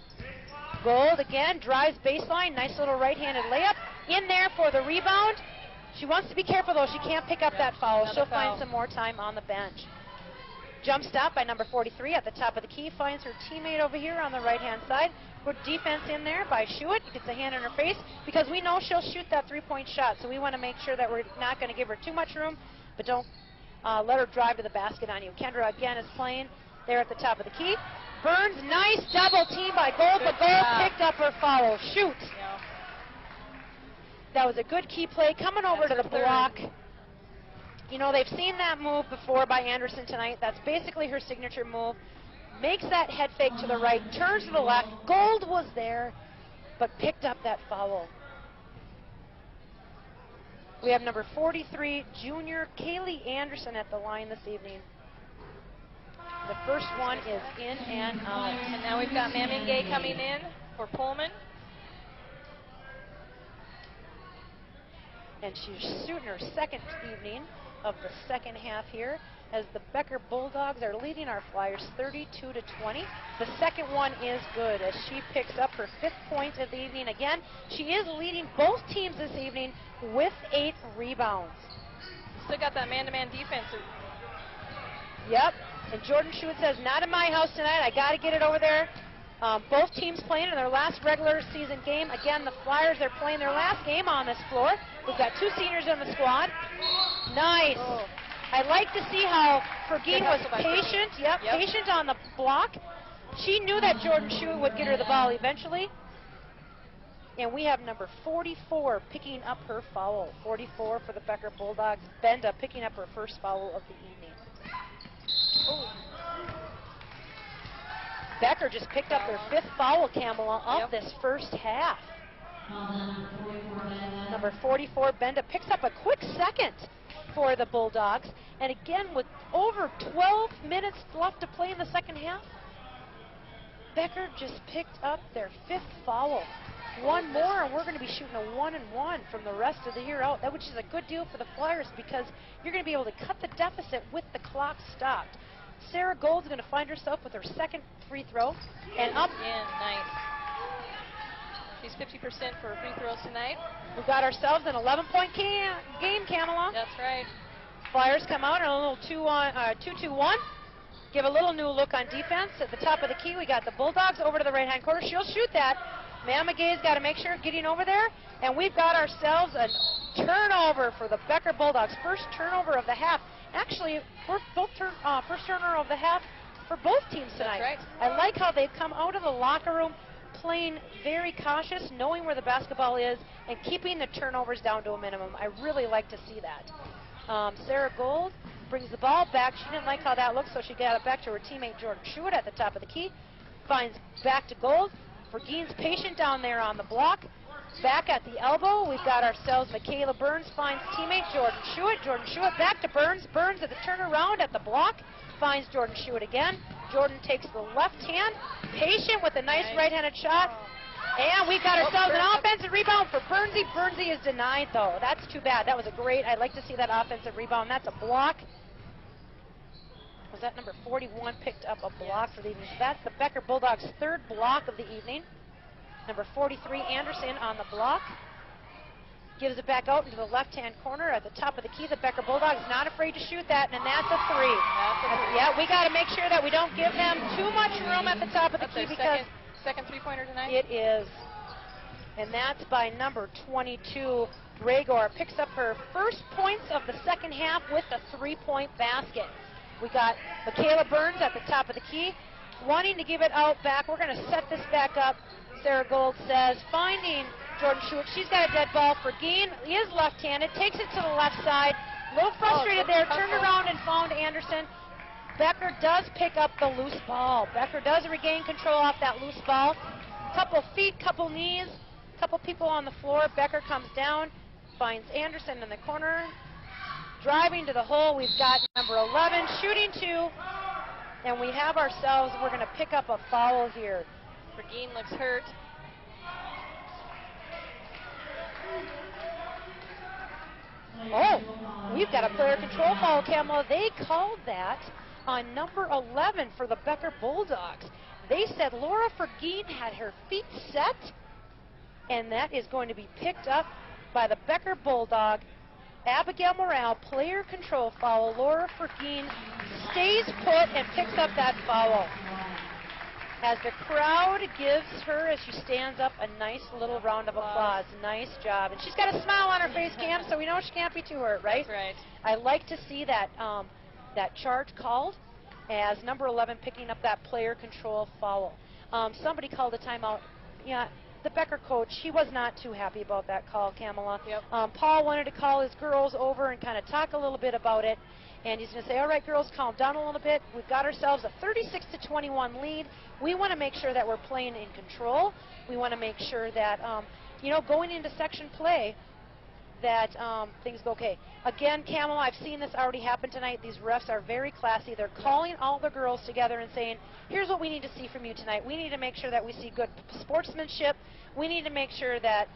Gold again, drives baseline, nice little right-handed layup. In there for the rebound. She wants to be careful, though. She can't pick up that foul. She'll find some more time on the bench. Jump stop by number 43 at the top of the key. Finds her teammate over here on the right-hand side. Good defense in there by Schuett. Gets a hand in her face because we know she'll shoot that 3-point shot. So we want to make sure that we're not going to give her too much room, but don't let her drive to the basket on you. Kendra again is playing there at the top of the key. Burns, nice double team by Gold, but Gold picked up her foul. Shoot. Yeah. That was a good key play coming over to the block. You know, they've seen that move before by Anderson tonight. That's basically her signature move. Makes that head fake to the right, turns to the left. Gold was there, but picked up that foul. We have number 43, junior Kaylee Anderson at the line this evening. The first one is in and out. And now we've got Mamie Gay coming in for Pullman. And she's shooting her second evening of the second half here as the Becker Bulldogs are leading our Flyers 32-20. The second one is good as she picks up her 5th point of the evening. Again, she is leading both teams this evening with 8 rebounds. Still got that man-to-man defense. Yep, and Jordan Schuett says, not in my house tonight. I got to get it over there. Both teams playing in their last regular season game. Again, the Flyers are playing their last game on this floor. We've got 2 seniors on the squad. Nice. Oh. I like to see how Fergine was patient. Yep, patient on the block. She knew that Jordan Schuett would get her the ball eventually. And we have number 44 picking up her foul. 44 for the Becker Bulldogs. Benda picking up her first foul of the evening. Oh. Becker just picked up their 5th foul, Kamala, of this first half. Number 44, Benda, picks up a quick second for the Bulldogs. And again, with over 12 minutes left to play in the second half, Becker just picked up their 5th foul. One more, and we're going to be shooting a 1-and-1 from the rest of the year out, which is a good deal for the Flyers because you're going to be able to cut the deficit with the clock stopped. Sarah Gold's going to find herself with her 2nd free throw, and up. Yeah, nice. She's 50% for free throws tonight. We've got ourselves an 11-point game, Kamala. That's right. Flyers come out in a little 2-2-1. Give a little new look on defense. At the top of the key, we got the Bulldogs over to the right-hand corner. She'll shoot that. Mama Gay's got to make sure getting over there. And we've got ourselves a turnover for the Becker Bulldogs. First turnover of the half. Actually, first turnover of the half for both teams tonight. That's right. I like how they've come out of the locker room playing very cautious, knowing where the basketball is, and keeping the turnovers down to a minimum. I really like to see that. Sarah Gold brings the ball back. She didn't like how that looked, so she got it back to her teammate Jordan Schuett at the top of the key. Finds back to Gold. Vergeen's patient down there on the block. Back at the elbow, we've got ourselves Michaela Burns finds teammate Jordan Schuett. Jordan Schuett back to Burns. Burns at the turnaround at the block. Finds Jordan Schuett again. Jordan takes the left hand. Patient with a nice right-handed shot. And we've got ourselves an offensive rebound for Burnsy. Burnsy is denied, though. That's too bad. That was a great, I'd like to see that offensive rebound. That's a block. Was that number 41 picked up a block for the evening? So that's the Becker Bulldogs' third block of the evening. Number 43, Anderson, on the block. Gives it back out into the left-hand corner at the top of the key. The Becker Bulldogs not afraid to shoot that, and that's a three. Yeah, we got to make sure that we don't give them too much room at the top of the key because second three-pointer tonight. It is, and that's by number 22. Gregor picks up her first points of the second half with a three-point basket. We got Michaela Burns at the top of the key, wanting to give it out back. We're going to set this back up. Sarah Gold says, finding Jordan Schuett. She's got a dead ball. Vergeen is left-handed, takes it to the left side. A little frustrated there, turned around and found Anderson. Becker does pick up the loose ball. Becker does regain control off that loose ball. Couple feet, couple knees, couple people on the floor. Becker comes down, finds Anderson in the corner. Driving to the hole, we've got number 11, shooting two. And we have ourselves, we're going to pick up a foul here. Vergeen looks hurt. Oh, we've got a player control foul, Kamala. They called that on number 11 for the Becker Bulldogs. They said Laura Vergeen had her feet set, and that is going to be picked up by the Becker Bulldog. Abigail Morale, player control foul. Laura Vergeen stays put and picks up that foul. As the crowd gives her, as she stands up, a nice little round of applause. Nice job. And she's got a smile on her face, Cam, so we know she can't be too hurt, right? That's right. I like to see that that charge called as number 11 picking up that player control foul. Somebody called a timeout. Yeah, the Becker coach, he was not too happy about that call, Kamala. Yep. Paul wanted to call his girls over and kind of talk a little bit about it. And he's going to say, all right, girls, calm down a little bit. We've got ourselves a 36-21 lead. We want to make sure that we're playing in control. We want to make sure that, you know, going into section play, that things go okay. Again, Camel, I've seen this already happen tonight. These refs are very classy. They're calling all the girls together and saying, here's what we need to see from you tonight. We need to make sure that we see good sportsmanship. We need to make sure that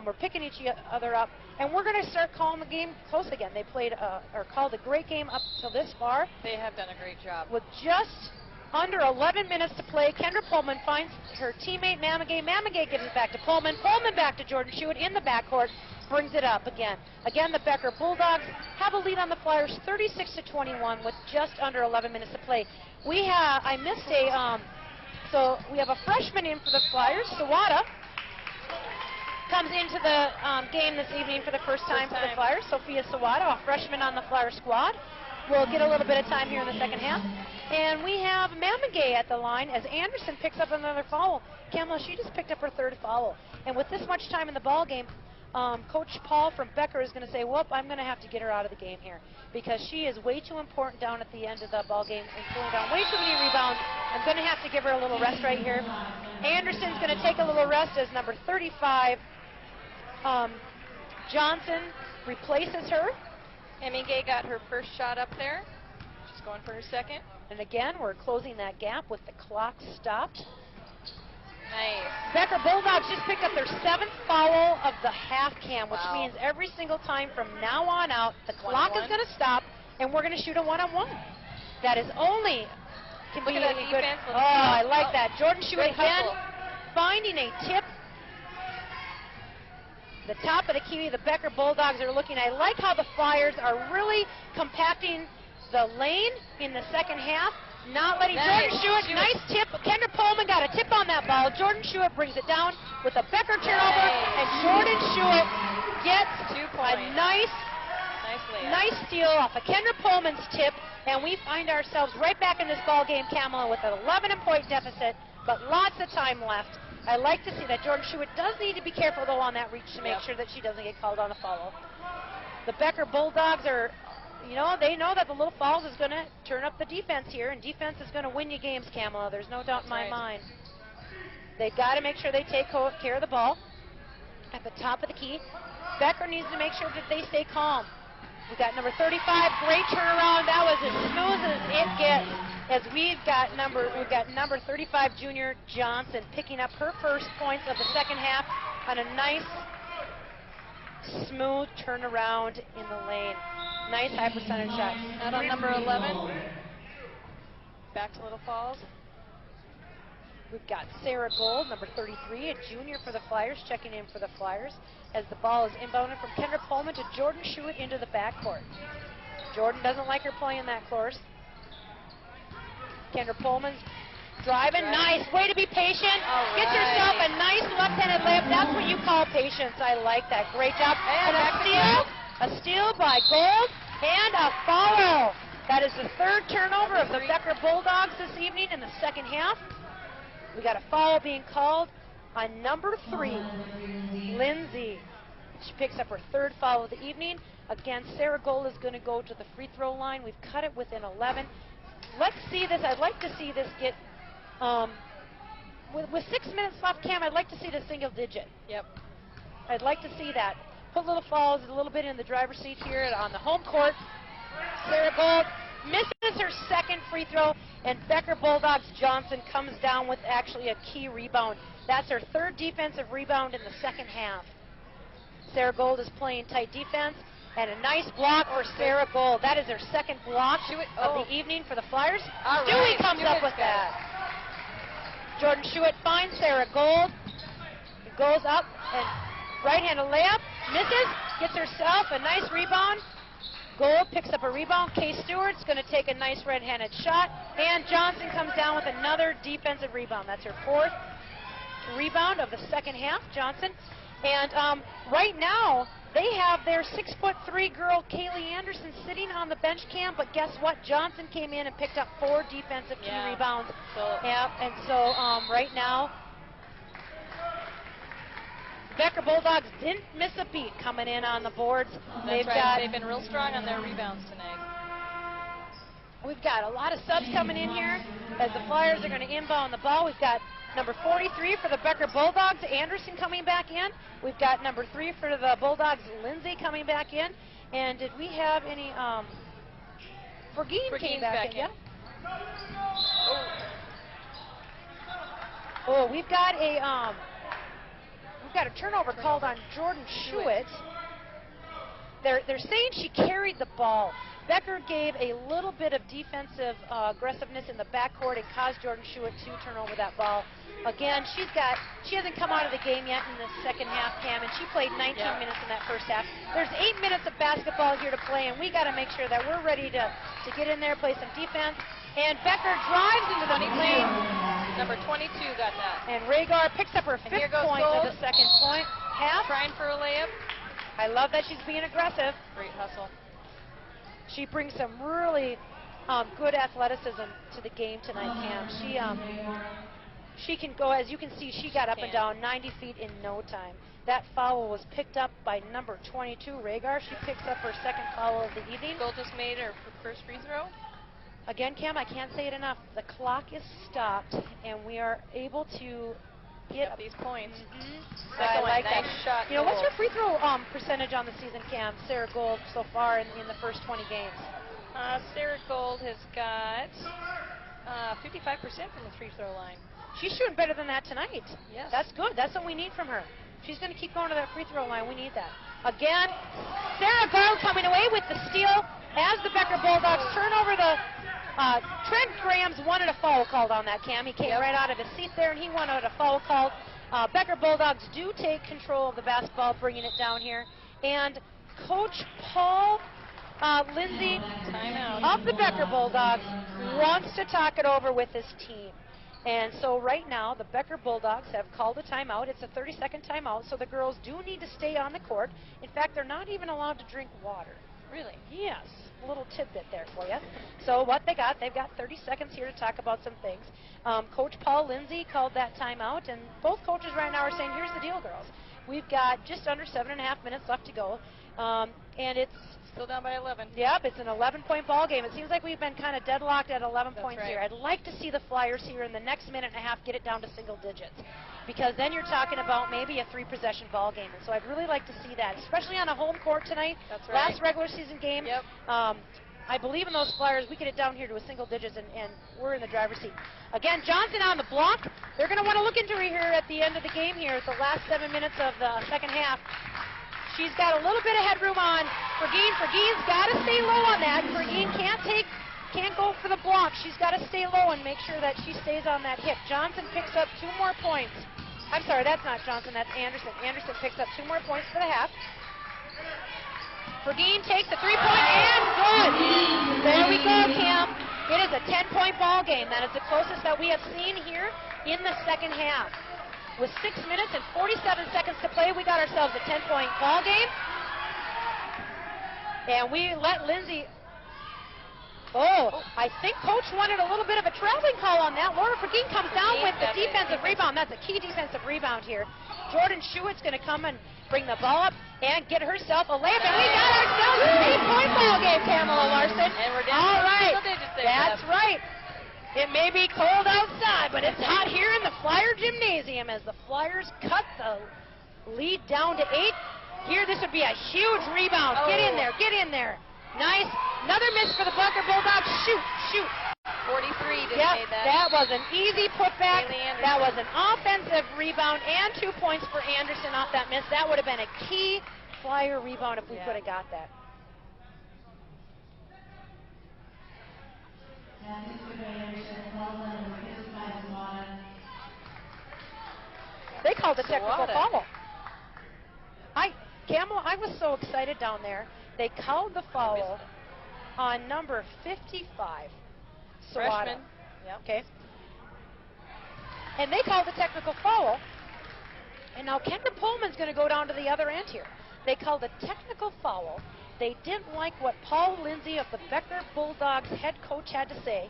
we're picking each other up. And we're going to start calling the game close again. They played or called a great game up till this far. They have done a great job. With just under 11 minutes to play, Kendra Pullman finds her teammate Mamagay. Mamagay gives it back to Pullman. Pullman back to Jordan Schuett in the backcourt. Brings it up again. Again, the Becker Bulldogs have a lead on the Flyers 36-21 with just under 11 minutes to play. We have, I missed a, so we have a freshman in for the Flyers, Sawada. Comes into the game this evening for the first time for the Flyers. Sophia Sawada, a freshman on the Flyer squad. Will get a little bit of time here in the second half. And we have Mamagay at the line as Anderson picks up another foul. Kamala, she just picked up her third foul. And with this much time in the ball game, Coach Paul from Becker is going to say, whoop, I'm going to have to get her out of the game here because she is way too important down at the end of the ball game and pulling down way too many rebounds. I'm going to have to give her a little rest right here. Anderson's going to take a little rest as number 35, Johnson, replaces her. Emmy Gay got her first shot up there. She's going for her second. And again, we're closing that gap with the clock stopped. Nice. Becker Bulldogs just picked up their 7th foul of the half, Cam, which means every single time from now on out, the clock is going to stop, and we're going to shoot a one-on-one. That is only can be a good. Oh, I like that. Jordan Schuett again, finding a tip. The top of the key, the Becker Bulldogs are looking. I like how the Flyers are really compacting the lane in the second half, not letting Jordan Schuett, nice tip. Kendra Pullman got a tip on that ball. Jordan Schuett brings it down with a Becker turnover, and Jordan Schuett gets 2 points. a nice steal off of Kendra Pullman's tip, and we find ourselves right back in this ball game, Kamala, with an 11-point deficit, but lots of time left. I like to see that. Jordan Schuett does need to be careful, though, on that reach to make sure that she doesn't get called on a foul. The Becker Bulldogs are, you know, they know that the Little Falls is going to turn up the defense here, and defense is going to win you games, Kamala. There's no doubt in my mind. They've got to make sure they take care of the ball at the top of the key. Becker needs to make sure that they stay calm. We've got number 35, great turnaround. That was as smooth as it gets. As we've got number 35 junior Johnson picking up her first points of the second half on a nice smooth turnaround in the lane. Nice high percentage shot. Out on number 11. Back to Little Falls. We've got Sarah Gold, number 33, a junior for the Flyers, checking in for the Flyers as the ball is inbounded from Kendra Pullman to Jordan Schuett into the backcourt. Jordan doesn't like her playing that course. Kendra Pullman's driving. Nice. Way to be patient. Gets herself a nice left-handed layup. That's what you call patience. I like that. Great job. And a steal by Gold and a follow. That is the third turnover of the Becker Bulldogs this evening in the second half. We got a foul being called on number 3, Lindsay. She picks up her third foul of the evening. Again, Sarah Gold is going to go to the free throw line. We've cut it within 11. Let's see this. I'd like to see this get, with 6 minutes left, Cam, I'd like to see the single digit. Yep. I'd like to see that. Put Little Falls a little bit in the driver's seat here on the home court. Sarah Gold misses her second free throw, and Becker Bulldogs Johnson comes down with actually a key rebound. That's her third defensive rebound in the second half. Sarah Gold is playing tight defense, and a nice block for Sarah Gold. That is her second block of the evening for the Flyers. Stewie comes up with that. Jordan Schuett finds Sarah Gold. Goes up and right-handed layup. Misses. Gets herself a nice rebound. Gold picks up a rebound. Kay Stewart's going to take a nice red-handed shot. And Johnson comes down with another defensive rebound. That's her fourth rebound of the second half, Johnson. And right now, they have their 6'3" girl, Kaylee Anderson, sitting on the bench, Cam. But guess what? Johnson came in and picked up 4 defensive key rebounds. And so right now, Becker Bulldogs didn't miss a beat coming in on the boards. They've been real strong on their rebounds tonight. We've got a lot of subs coming in here as the Flyers are going to inbound the ball. We've got number 43 for the Becker Bulldogs, Anderson, coming back in. We've got number 3 for the Bulldogs, Lindsay, coming back in. And did we have any, Fergine came back in. Yeah. Oh, we've got a turnover called on Jordan Schuett. They're saying she carried the ball. Becker gave a little bit of defensive aggressiveness in the backcourt and caused Jordan Schuett to turn over that ball. Again, she hasn't come out of the game yet in the second half, Cam, and she played 19 minutes in that first half. There's 8 minutes of basketball here to play, and we got to make sure that we're ready to get in there, play some defense. And Becker drives into the lane. Number 22 got that. And Rhaegar picks up her 5th point of the second point. Half. Trying for a layup. I love that she's being aggressive. Great hustle. She brings some really good athleticism to the game tonight, Cam. She can go, as you can see, she got up and down 90 feet in no time. That foul was picked up by number 22, Rhaegar. She picks up her second foul of the evening. Gold just made her first free throw. Again, Cam, I can't say it enough. The clock is stopped, and we are able to get these points. I like nice that. Shot. You know, what's your free throw percentage on the season, Cam? Sarah Gold so far in the first 20 games. Sarah Gold has got 55% from the free throw line. She's shooting better than that tonight. Yes. That's good. That's what we need from her. She's going to keep going to that free throw line. We need that. Again, Sarah Gold coming away with the steal as the Becker Bulldogs turn over the Trent Graham's wanted a foul called on that, Cam. He came right out of his seat there, and he wanted a foul called. Becker Bulldogs do take control of the basketball, bringing it down here. And Coach Paul Lindsay of the Becker Bulldogs wants to talk it over with his team. And so right now, the Becker Bulldogs have called a timeout. It's a 30-second timeout, so the girls do need to stay on the court. In fact, they're not even allowed to drink water. Really? Yes. A little tidbit there for you. So what they've got 30 seconds here to talk about some things. Coach Paul Lindsay called that timeout, and both coaches right now are saying, here's the deal, girls. We've got just under 7.5 minutes left to go, and it's still down by 11. Yep, it's an 11-point ball game. It seems like we've been kind of deadlocked at 11 points right. here. I'd like to see the Flyers here in the next minute and a half get it down to single digits, because then you're talking about maybe a 3-possession ball game. And so I'd really like to see that, especially on a home court tonight. That's right. Last regular season game. Yep. I believe in those Flyers. We get it down here to a single digits, and we're in the driver's seat. Again, Johnson on the block. They're going to want to look into her here at the end of the game here at the last 7 minutes of the second half. She's got a little bit of headroom on Fergine. Fergine's got to stay low on that. Fergine can't go for the block. She's got to stay low and make sure that she stays on that hit. Johnson picks up 2 more points. I'm sorry, that's not Johnson, that's Anderson. Anderson picks up 2 more points for the half. Fergine takes a 3-point and good. There we go, Kim. It is a 10-point ball game. That is the closest that we have seen here in the second half. With 6 minutes and 47 seconds to play, we got ourselves a 10-point ball game. And we let Lindsay... Oh, I think Coach wanted a little bit of a traveling call on that. Laura Fergine comes down with the defensive rebound. That's a key defensive rebound here. Jordan Schuett's going to come and bring the ball up and get herself a layup. And we got ourselves an 8-point ball game, Pamela Larson. And we're down all right. digits there. That's right. It may be cold outside, but it's hot here in the Flyer Gymnasium as the Flyers cut the lead down to 8. Here, this would be a huge rebound. Get in there, get in there. Nice. Another miss for the Becker Bulldogs. Shoot. 43 just Yep, made that. that was an easy putback. Anderson. That was an offensive rebound and 2 points for Anderson off that miss. That would have been a key Flyer rebound if we could have got that. They called a technical foul. Camel, I was so excited down there. They called the foul on number 55. Freshman. Yep. Okay. And they called a technical foul. And now Kendra Pullman's going to go down to the other end here. They called a technical foul. They didn't like what Paul Lindsay of the Becker Bulldogs head coach had to say.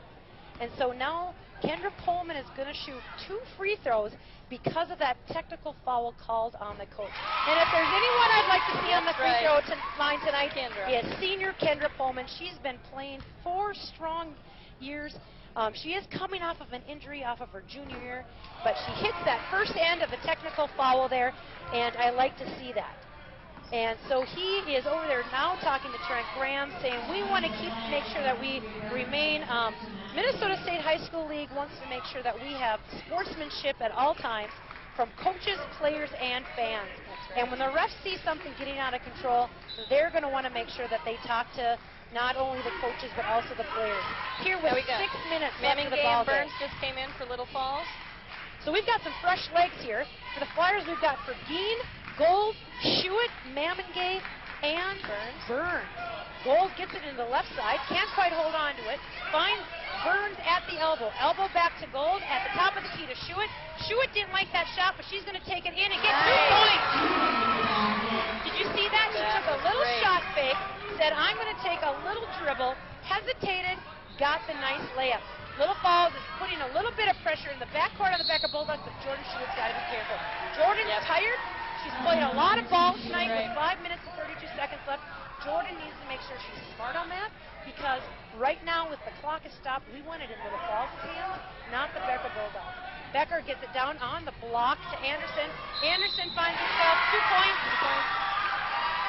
And so now Kendra Pullman is going to shoot 2 free throws because of that technical foul called on the coach. And if there's anyone I'd like to see on the free throw line tonight, is senior Kendra Pullman. She's been playing 4 strong years. She is coming off of an injury off of her junior year, but she hits that first end of the technical foul there, and I like to see that. And so he is over there now talking to Trent Graham, saying we want to make sure that we remain. Minnesota State High School League wants to make sure that we have sportsmanship at all times from coaches, players, and fans. And when the refs see something getting out of control, they're going to want to make sure that they talk to not only the coaches but also the players. Here with 6 minutes left of the ball game. Burns just came in for Little Falls. So we've got some fresh legs here. For the Flyers, we've got Fergine, Gold, Schuett, Mamengay, and Burns. Gold gets it into the left side, can't quite hold on to it, finds Burns at the elbow. Elbow back to Gold, at the top of the key to Schuett. Schuett didn't like that shot, but she's going to take it in and get 2 points. Did you see that? She took a little shot fake, said, I'm going to take a little dribble, hesitated, got the nice layup. Little Falls is putting a little bit of pressure in the backcourt of the Becker Bulldogs, but Jordan Schuett's got to be careful. Jordan's tired. She's played a lot of ball tonight with 5 minutes and 32 seconds left. Jordan needs to make sure she's smart on that, because right now with the clock is stopped, we want it in Little Falls' hands, not the Becker Bulldogs. Becker gets it down on the block to Anderson. Anderson finds himself 2 points.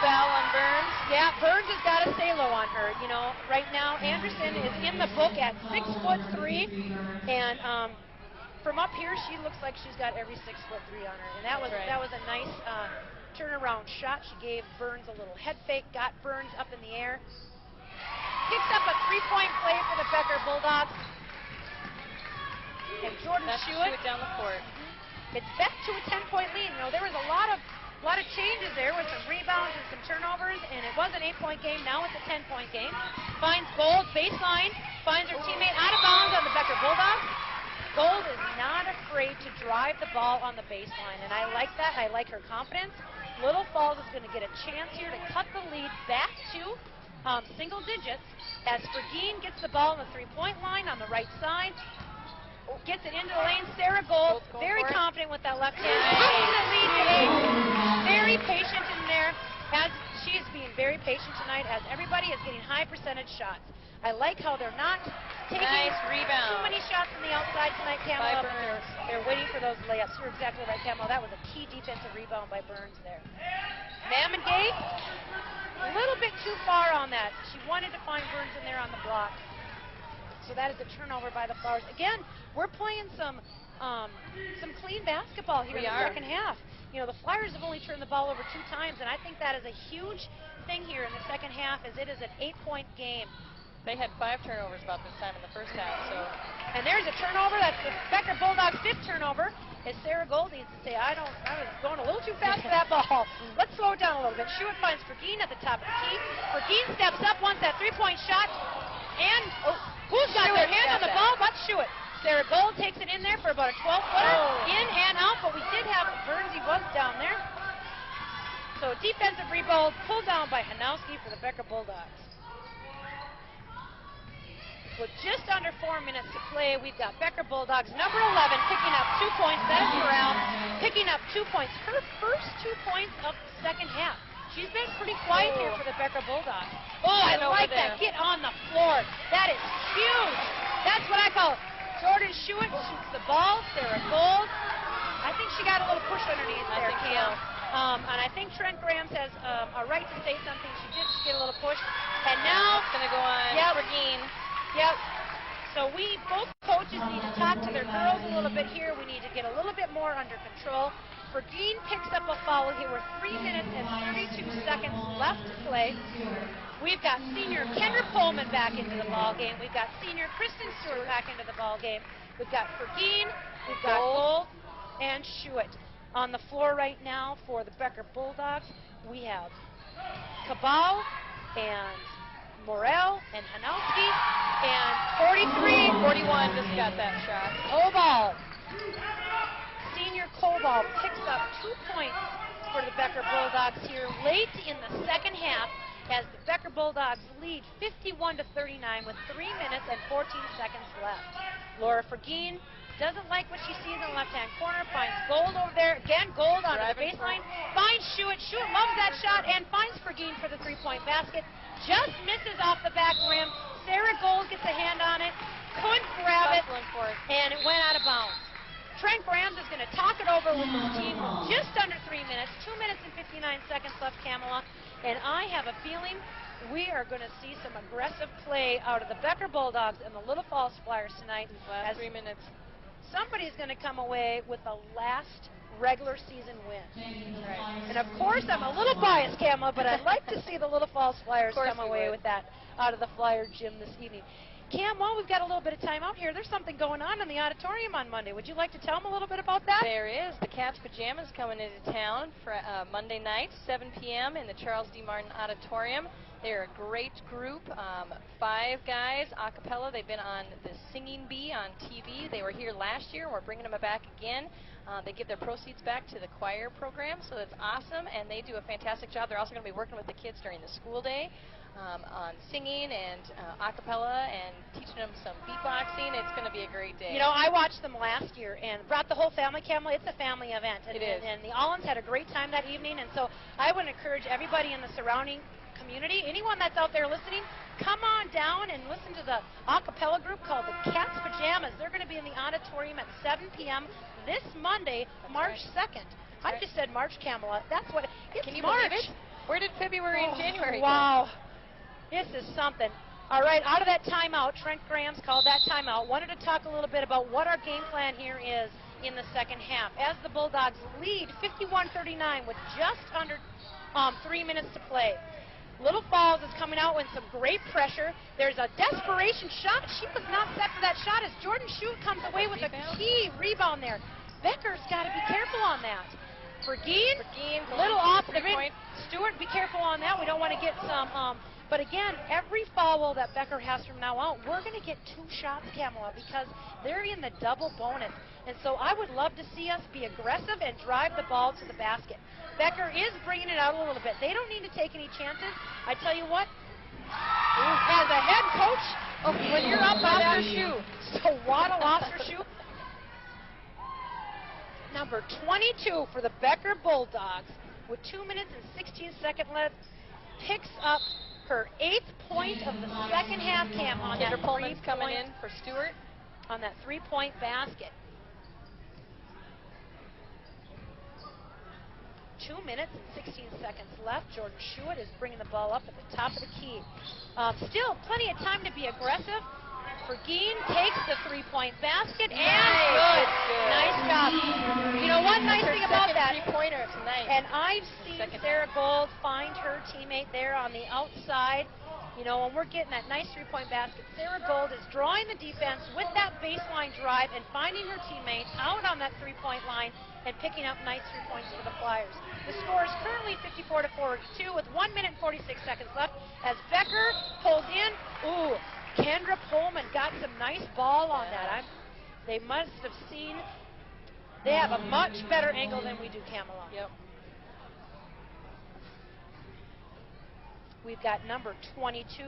Foul on Burns. Yeah, Burns has got to stay low on her. You know, right now Anderson is in the book at 6'3", and from up here she looks like she's got every 6'3" on her, and that was a nice turnaround shot. She gave Burns a little head fake, got Burns up in the air. Picks up a 3-point play for the Becker Bulldogs. And Jordan Schuett down the court. it's back to a 10-point lead. You know, there was a lot of changes there with some rebounds and some turnovers, and it was an 8-point game. Now it's a 10-point game. Finds Gold, baseline, finds her teammate out of bounds on the Becker Bulldogs. Gold is not afraid to drive the ball on the baseline, and I like that. I like her confidence. Little Falls is going to get a chance here to cut the lead back to single digits as Fergine gets the ball on the three-point line on the right side. Gets it into the lane. Sarah Gold, very confident with that left hand. Puts the lead to 8. Very patient in there. As she's being very patient tonight, as everybody is getting high percentage shots. I like how they're not taking too many shots from the outside tonight, Kamala. They're waiting for those layups. You're exactly right, Kamala. That was a key defensive rebound by Burns there. Mammon Gay, a little bit too far on that. She wanted to find Burns in there on the block. So that is a turnover by the Flowers. Again, we're playing some clean basketball here in the second half. You know, the Flyers have only turned the ball over 2 times, and I think that is a huge thing here in the second half, as it is an 8-point game. They had 5 turnovers about this time in the first half. So, and there's a turnover. That's the Becker Bulldogs' 5th turnover. As Sarah Gold needs to say, I was going a little too fast for that ball. Let's slow it down a little bit. Schuett finds Fergine at the top of the key. Fergine steps up, wants that 3-point shot, and who's got their hand on the ball but Schuett? Sarah Gold takes it in there for about a 12-footer, in and out, but we did have Burnsy was down there. So defensive rebound pulled down by Hanowski for the Becker Bulldogs. With just under 4 minutes to play, we've got Becker Bulldogs, number 11, picking up 2 points. That is Morale, picking up 2 points. Her first 2 points of the second half. She's been pretty quiet here for the Becker Bulldogs. Oh, I like that. Get on the floor. That is huge. That's what I call it. Jordan Schuett shoots the ball. Sarah Gold. I think she got a little push underneath there, Cam. And I think Trent Grahams has a right to say something. She did just get a little push. And now it's going to go on Fergine. Yep. So both coaches need to talk to their girls a little bit here. We need to get a little bit more under control. Fergine picks up a foul here with 3 minutes and 32 seconds left to play. We've got senior Kendra Pullman back into the ball game. We've got senior Kristen Stewart back into the ball game. We've got Fergine, we've got Gold, and Schuett. On the floor right now for the Becker Bulldogs, we have Cabal and Morel and Hanowski, and 41 just got that shot. Cobal. Senior Cobal picks up 2 points for the Becker Bulldogs here late in the second half, as the Becker Bulldogs lead 51-39 with 3 minutes and 14 seconds left. Laura Fergine doesn't like what she sees in the left-hand corner, finds Gold over there. Again, Gold onto the baseline. Finds Schuett. Schuett loves that shot and finds Fergine for the 3-point basket. Just misses off the back rim. Sarah Gold gets a hand on it. Couldn't grab it, and it went out of bounds. Trent Grahams is going to talk it over with his team with just under 3 minutes. 2 minutes and 59 seconds left, Kamala. And I have a feeling we are going to see some aggressive play out of the Becker Bulldogs and the Little Falls Flyers tonight. Last 3 minutes. Somebody's going to come away with the last regular season win. Right. And of course, I'm a little biased, Kamala, but I'd like to see the Little Falls Flyers come away with that out of the Flyer gym this evening. Cam, while we've got a little bit of time out here, there's something going on in the auditorium on Monday. Would you like to tell them a little bit about that? There is. The Cats Pajamas coming into town for Monday night, 7 p.m. in the Charles D. Martin Auditorium. They're a great group, 5 guys, a cappella. They've been on the Singing Bee on TV. They were here last year, and we're bringing them back again. They give their proceeds back to the choir program, so that's awesome, and they do a fantastic job. They're also going to be working with the kids during the school day on singing and a cappella and teaching them some beatboxing. It's going to be a great day. You know, I watched them last year and brought the whole family, Kamala. It's a family event. And, it is. And the Allens had a great time that evening, and so I would encourage everybody in the surrounding community, anyone that's out there listening, come on down and listen to the a cappella group called the Cats Pajamas. They're going to be in the auditorium at 7 p.m. this Monday, March 2nd. I just said March, Kamala. That's what it's Can you March. believe it? Where did February and January go? Wow. This is something. All right, out of that timeout, Trent Grahams called that timeout. Wanted to talk a little bit about what our game plan here is in the second half. As the Bulldogs lead 51-39 with just under 3 minutes to play. Little Falls is coming out with some great pressure. There's a desperation shot. She was not set for that shot as Jordan Schuett comes away with a key rebound there. Becker's got to be careful on that. Vergeen, little off the rim. Stewart, be careful on that. We don't want to get some. But again, every foul that Becker has from now on, we're going to get 2 shots, Kamala, because they're in the double bonus. And so I would love to see us be aggressive and drive the ball to the basket. Becker is bringing it out a little bit. They don't need to take any chances. I tell you what, as a head coach, when you're up by that shoe, so waddle off your shoe. Number 22 for the Becker Bulldogs, with 2 minutes and 16 seconds left, picks up her 8th point of the second half, Cam, on that Pullman's coming in for Stewart on that 3-point basket. 2 minutes and 16 seconds left. Jordan Schuett is bringing the ball up at the top of the key. Still plenty of time to be aggressive. Vergeen takes the 3-point basket, and good. Nice job. You know, one nice thing about that, three-pointer tonight. And I've seen Sarah Gold find her teammate there on the outside. You know, when we're getting that nice 3-point basket, Sarah Gold is drawing the defense with that baseline drive and finding her teammate out on that 3-point line and picking up nice 3 points for the Flyers. The score is currently 54-42 with 1 minute and 46 seconds left as Becker pulls in. Ooh, Kendra Pullman got some nice ball on that. They must have seen. They have a much better angle than we do, Kamala. Yep. We've got number 22,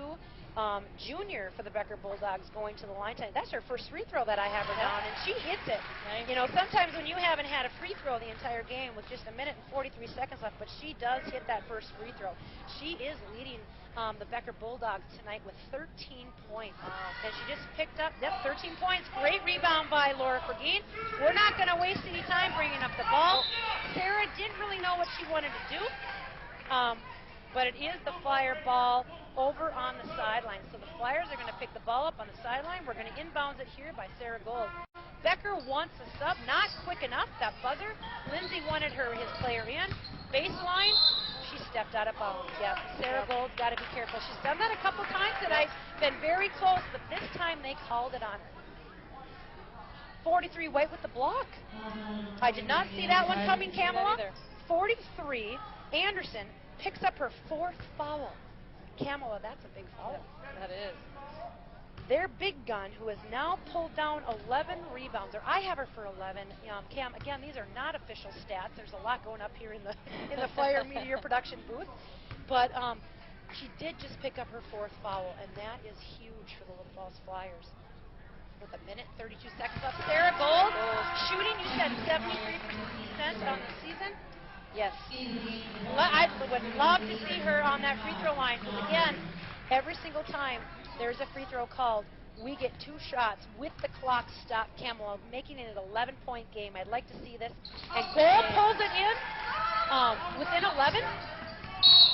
junior for the Becker Bulldogs, going to the line tonight. That's her first free throw that I have her down, and she hits it. Nice. You know, sometimes when you haven't had a free throw the entire game with just 1 minute and 43 seconds left, but she does hit that first free throw. She is leading the Becker Bulldogs tonight with 13 points. And she just picked up, 13 points. Great rebound by Laura Vergeen. We're not going to waste any time bringing up the ball. Sarah didn't really know what she wanted to do. But it is the Flyer ball over on the sideline. So the Flyers are going to pick the ball up on the sideline. We're going to inbounds it here by Sarah Gold. Becker wants a sub, not quick enough, that buzzer. Lindsay wanted his player in. Baseline, she stepped out of bounds. Yeah, Sarah Gold's got to be careful. She's done that a couple times tonight, been very close, but this time they called it on her. 43 White with the block. I did not see that one coming, Kamala. 43 Anderson picks up her 4th foul. Kamala, that's a big foul. That is. Their big gun, who has now pulled down 11 rebounds, or I have her for 11. Cam, again, these are not official stats. There's a lot going up here in the Flyer Media production booth, but she did just pick up her 4th foul, and that is huge for the Little Falls Flyers. With 1 minute 32 seconds left, Sarah Gold shooting. You said 73% on the season. Yes. I would love to see her on that free throw line, because again, every single time there's a free throw called, we get 2 shots with the clock stopped, Kamala, making it an 11-point game. I'd like to see this. And Gold pulls it in within 11.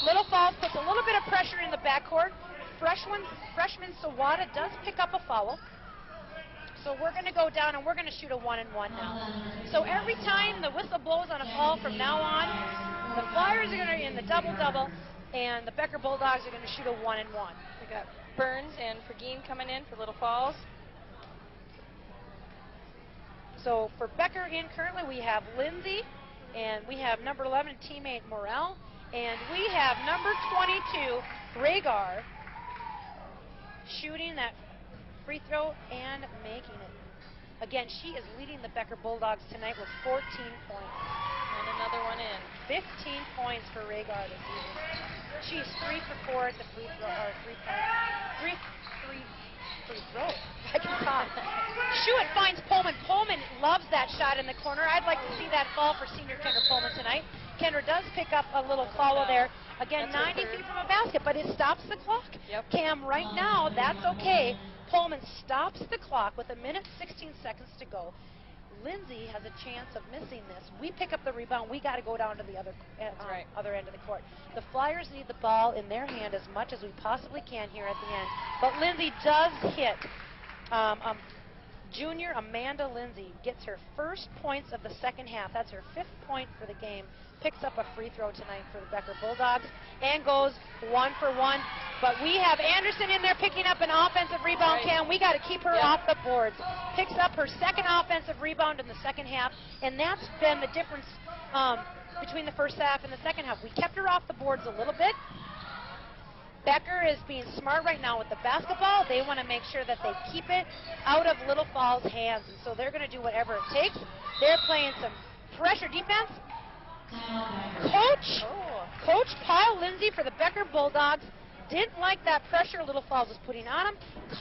Little Falls puts a little bit of pressure in the backcourt. Freshman Sawada does pick up a foul. So we're going to go down and we're going to shoot a 1-and-1 now. So every time the whistle blows on a foul from now on, the Flyers are going to be in the double-double, and the Becker Bulldogs are going to shoot a 1-and-1. We got Burns and Vergeen coming in for Little Falls. So for Becker in currently, we have Lindsay, and we have number 11 teammate Morel, and we have number 22 Rhaegar shooting that free throw and making it. Again, she is leading the Becker Bulldogs tonight with 14 points. And another one in. 15 points for Rhaegar this season. She's 3 for 4 at the free throw, or 3 free throw. I can talk. Schuett finds Pullman. Pullman loves that shot in the corner. I'd like to see that fall for senior Kendra Pullman tonight. Kendra does pick up a little foul there. Again, 90 feet from a basket, but it stops the clock. Yep. Cam, right now, that's okay. Pullman stops the clock with 1 minute 16 seconds to go. Lindsay has a chance of missing this. We pick up the rebound. We got to go down to the other other end of the court. The Flyers need the ball in their hand as much as we possibly can here at the end. But Lindsay does hit. Junior Amanda Lindsay gets her first points of the second half. That's her 5th point for the game. Picks up a free throw tonight for the Becker Bulldogs and goes 1 for 1. But we have Anderson in there picking up an offensive rebound, Cam. We got to keep her off the boards. Picks up her second offensive rebound in the second half, and that's been the difference between the first half and the second half. We kept her off the boards a little bit. Becker is being smart right now with the basketball. They want to make sure that they keep it out of Little Falls' hands, and so they're going to do whatever it takes. They're playing some pressure defense. Coach Paul Lindsay for the Becker Bulldogs didn't like that pressure Little Falls was putting on him.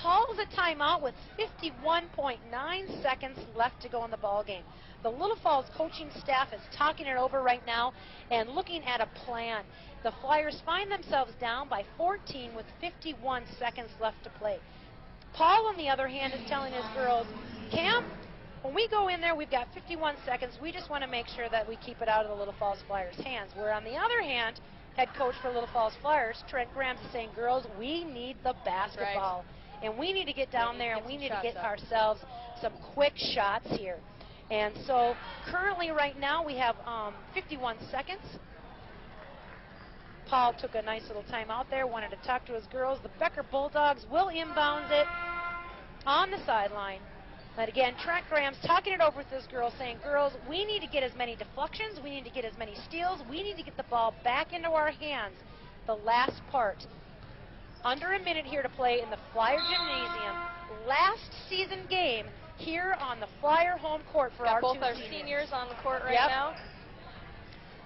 Calls a timeout with 51.9 seconds left to go in the ball game. The Little Falls coaching staff is talking it over right now and looking at a plan. The Flyers find themselves down by 14 with 51 seconds left to play. Paul, on the other hand, is telling his girls, Cam, when we go in there, we've got 51 seconds. We just want to make sure that we keep it out of the Little Falls Flyers' hands. Where on the other hand, head coach for Little Falls Flyers, Trent Graham, is saying, girls, we need the basketball. And we need to get down there and we need to get ourselves some quick shots here. And so currently right now we have 51 seconds. Paul took a nice little time out there, wanted to talk to his girls. The Becker Bulldogs will inbound it on the sideline. But again, Trent Graham's talking it over with his girls, saying, girls, we need to get as many deflections, we need to get as many steals, we need to get the ball back into our hands. The last part. Under a minute here to play in the Flyer Gymnasium. Last season game here on the Flyer home court for our both our seniors on the court right now.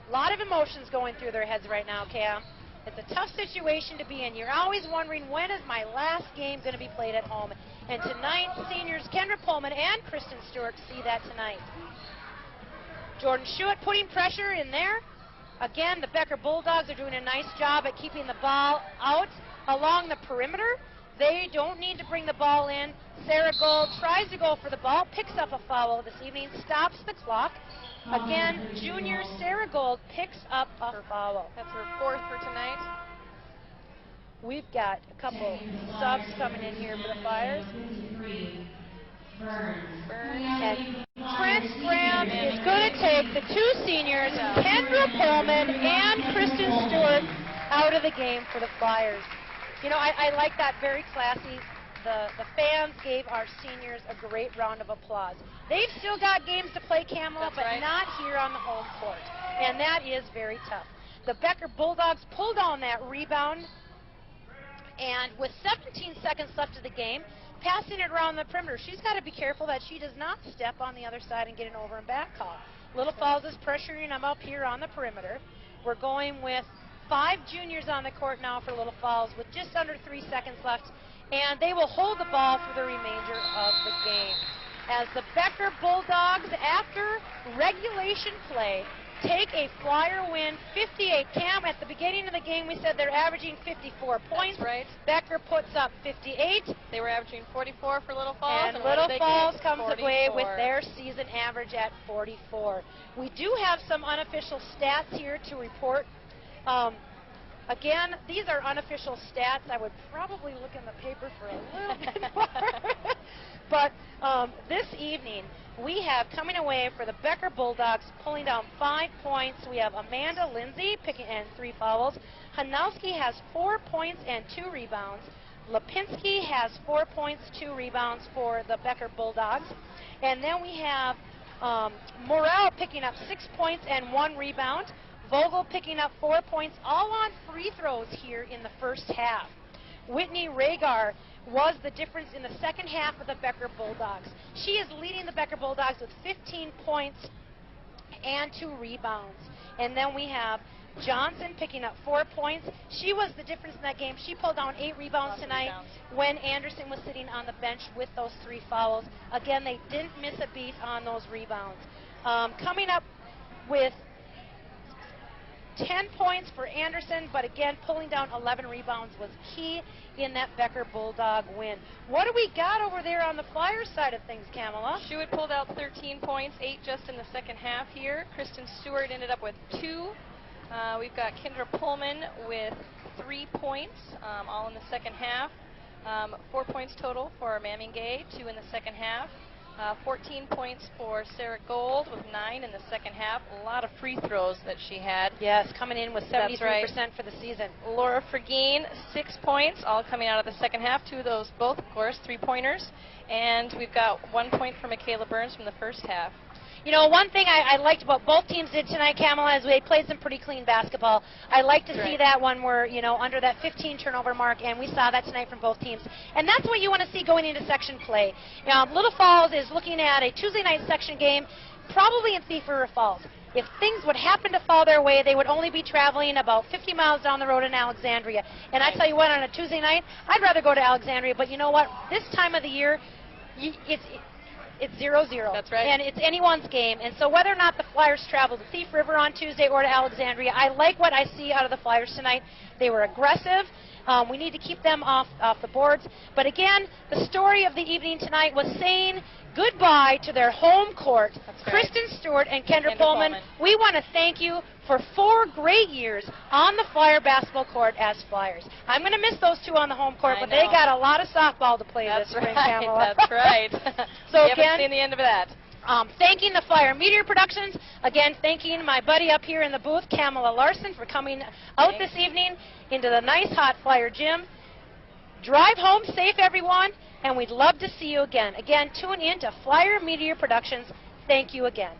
A lot of emotions going through their heads right now, Cam. It's a tough situation to be in. You're always wondering, when is my last game going to be played at home? And tonight, seniors Kendra Pullman and Kristen Stewart see that tonight. Jordan Schuett putting pressure in there. Again, the Becker Bulldogs are doing a nice job at keeping the ball out along the perimeter. They don't need to bring the ball in. Sarah Gold tries to go for the ball, picks up a foul this evening, stops the clock. Again, junior Sarah Gold picks up a foul. That's her fourth for tonight. We've got a couple subs coming in here for the Flyers. And Trent Graham is going to take the two seniors, Kendra Pullman and Kristen Stewart, out of the game for the Flyers. You know, I like that, very classy. The fans gave our seniors a great round of applause. They've still got games to play, Kamala, but not here on the home court. And that is very tough. The Becker Bulldogs pulled on that rebound, and with 17 seconds left of the game, passing it around the perimeter. She's got to be careful that she does not step on the other side and get an over and back call. Little Falls is pressuring them up here on the perimeter. We're going with 5 juniors on the court now for Little Falls with just under 3 seconds left, and they will hold the ball for the remainder of the game. As the Becker Bulldogs, after regulation play, take a Flyer win, 58. Cam, at the beginning of the game, we said they're averaging 54 points. That's right. Becker puts up 58. They were averaging 44 for Little Falls. And Little Falls comes away with their season average at 44. We do have some unofficial stats here to report. Again, these are unofficial stats. I would probably look in the paper for a little bit more. But this evening, we have coming away for the Becker Bulldogs, pulling down 5 points. We have Amanda Lindsay picking and 3 fouls. Hanowski has 4 points and 2 rebounds. Lipinski has 4 points, 2 rebounds for the Becker Bulldogs. And then we have Morrell picking up 6 points and 1 rebound. Vogel picking up 4 points, all on free throws here in the first half. Whitney Rhagar was the difference in the second half of the Becker Bulldogs. She is leading the Becker Bulldogs with 15 points and 2 rebounds. And then we have Johnson picking up 4 points. She was the difference in that game. She pulled down 8 rebounds tonight when Anderson was sitting on the bench with those 3 fouls. Again, they didn't miss a beat on those rebounds. Coming up with 10 points for Anderson, but again, pulling down 11 rebounds was key in that Becker Bulldog win. What do we got over there on the Flyers side of things, Kamala? Schuett pulled out 13 points, 8 just in the second half here. Kristen Stewart ended up with 2. We've got Kendra Pullman with 3 points, all in the second half. 4 points total for Mamingay, 2 in the second half. 14 points for Sarah Gold with 9 in the second half. A lot of free throws that she had. Yes, coming in with 73% right. for the season. Laura Fergine, 6 points, all coming out of the second half. 2 of those, both, of course, 3-pointers. And we've got 1 point for Michaela Burns from the first half. You know, one thing I liked about both teams did tonight, Kamala, is they played some pretty clean basketball. I like to see that one where, you know, under that 15 turnover mark, and we saw that tonight from both teams. And that's what you want to see going into section play. Little Falls is looking at a Tuesday night section game, probably in Thief River Falls. If things would happen to fall their way, they would only be traveling about 50 miles down the road in Alexandria. And I tell you what, on a Tuesday night, I'd rather go to Alexandria. But you know what? This time of the year, it's 0-0. That's right. And it's anyone's game. And so whether or not the Flyers travel to Thief River on Tuesday or to Alexandria, I like what I see out of the Flyers tonight. They were aggressive. We need to keep them off the boards. But again, the story of the evening tonight was saying goodbye to their home court. That's right. Kristen Stewart and Kendra Pullman. We want to thank you for 4 great years on the Flyer basketball court as Flyers. I'm going to miss those 2 on the home court, but they got a lot of softball to play this spring, Pamela. That's right. So we again, haven't seen the end of that. Thanking the Flyer Meteor Productions. Again, thanking my buddy up here in the booth, Kamala Larson, for coming out this evening into the nice hot Flyer gym. Drive home safe, everyone, and we'd love to see you again. Again, tune in to Flyer Meteor Productions. Thank you again.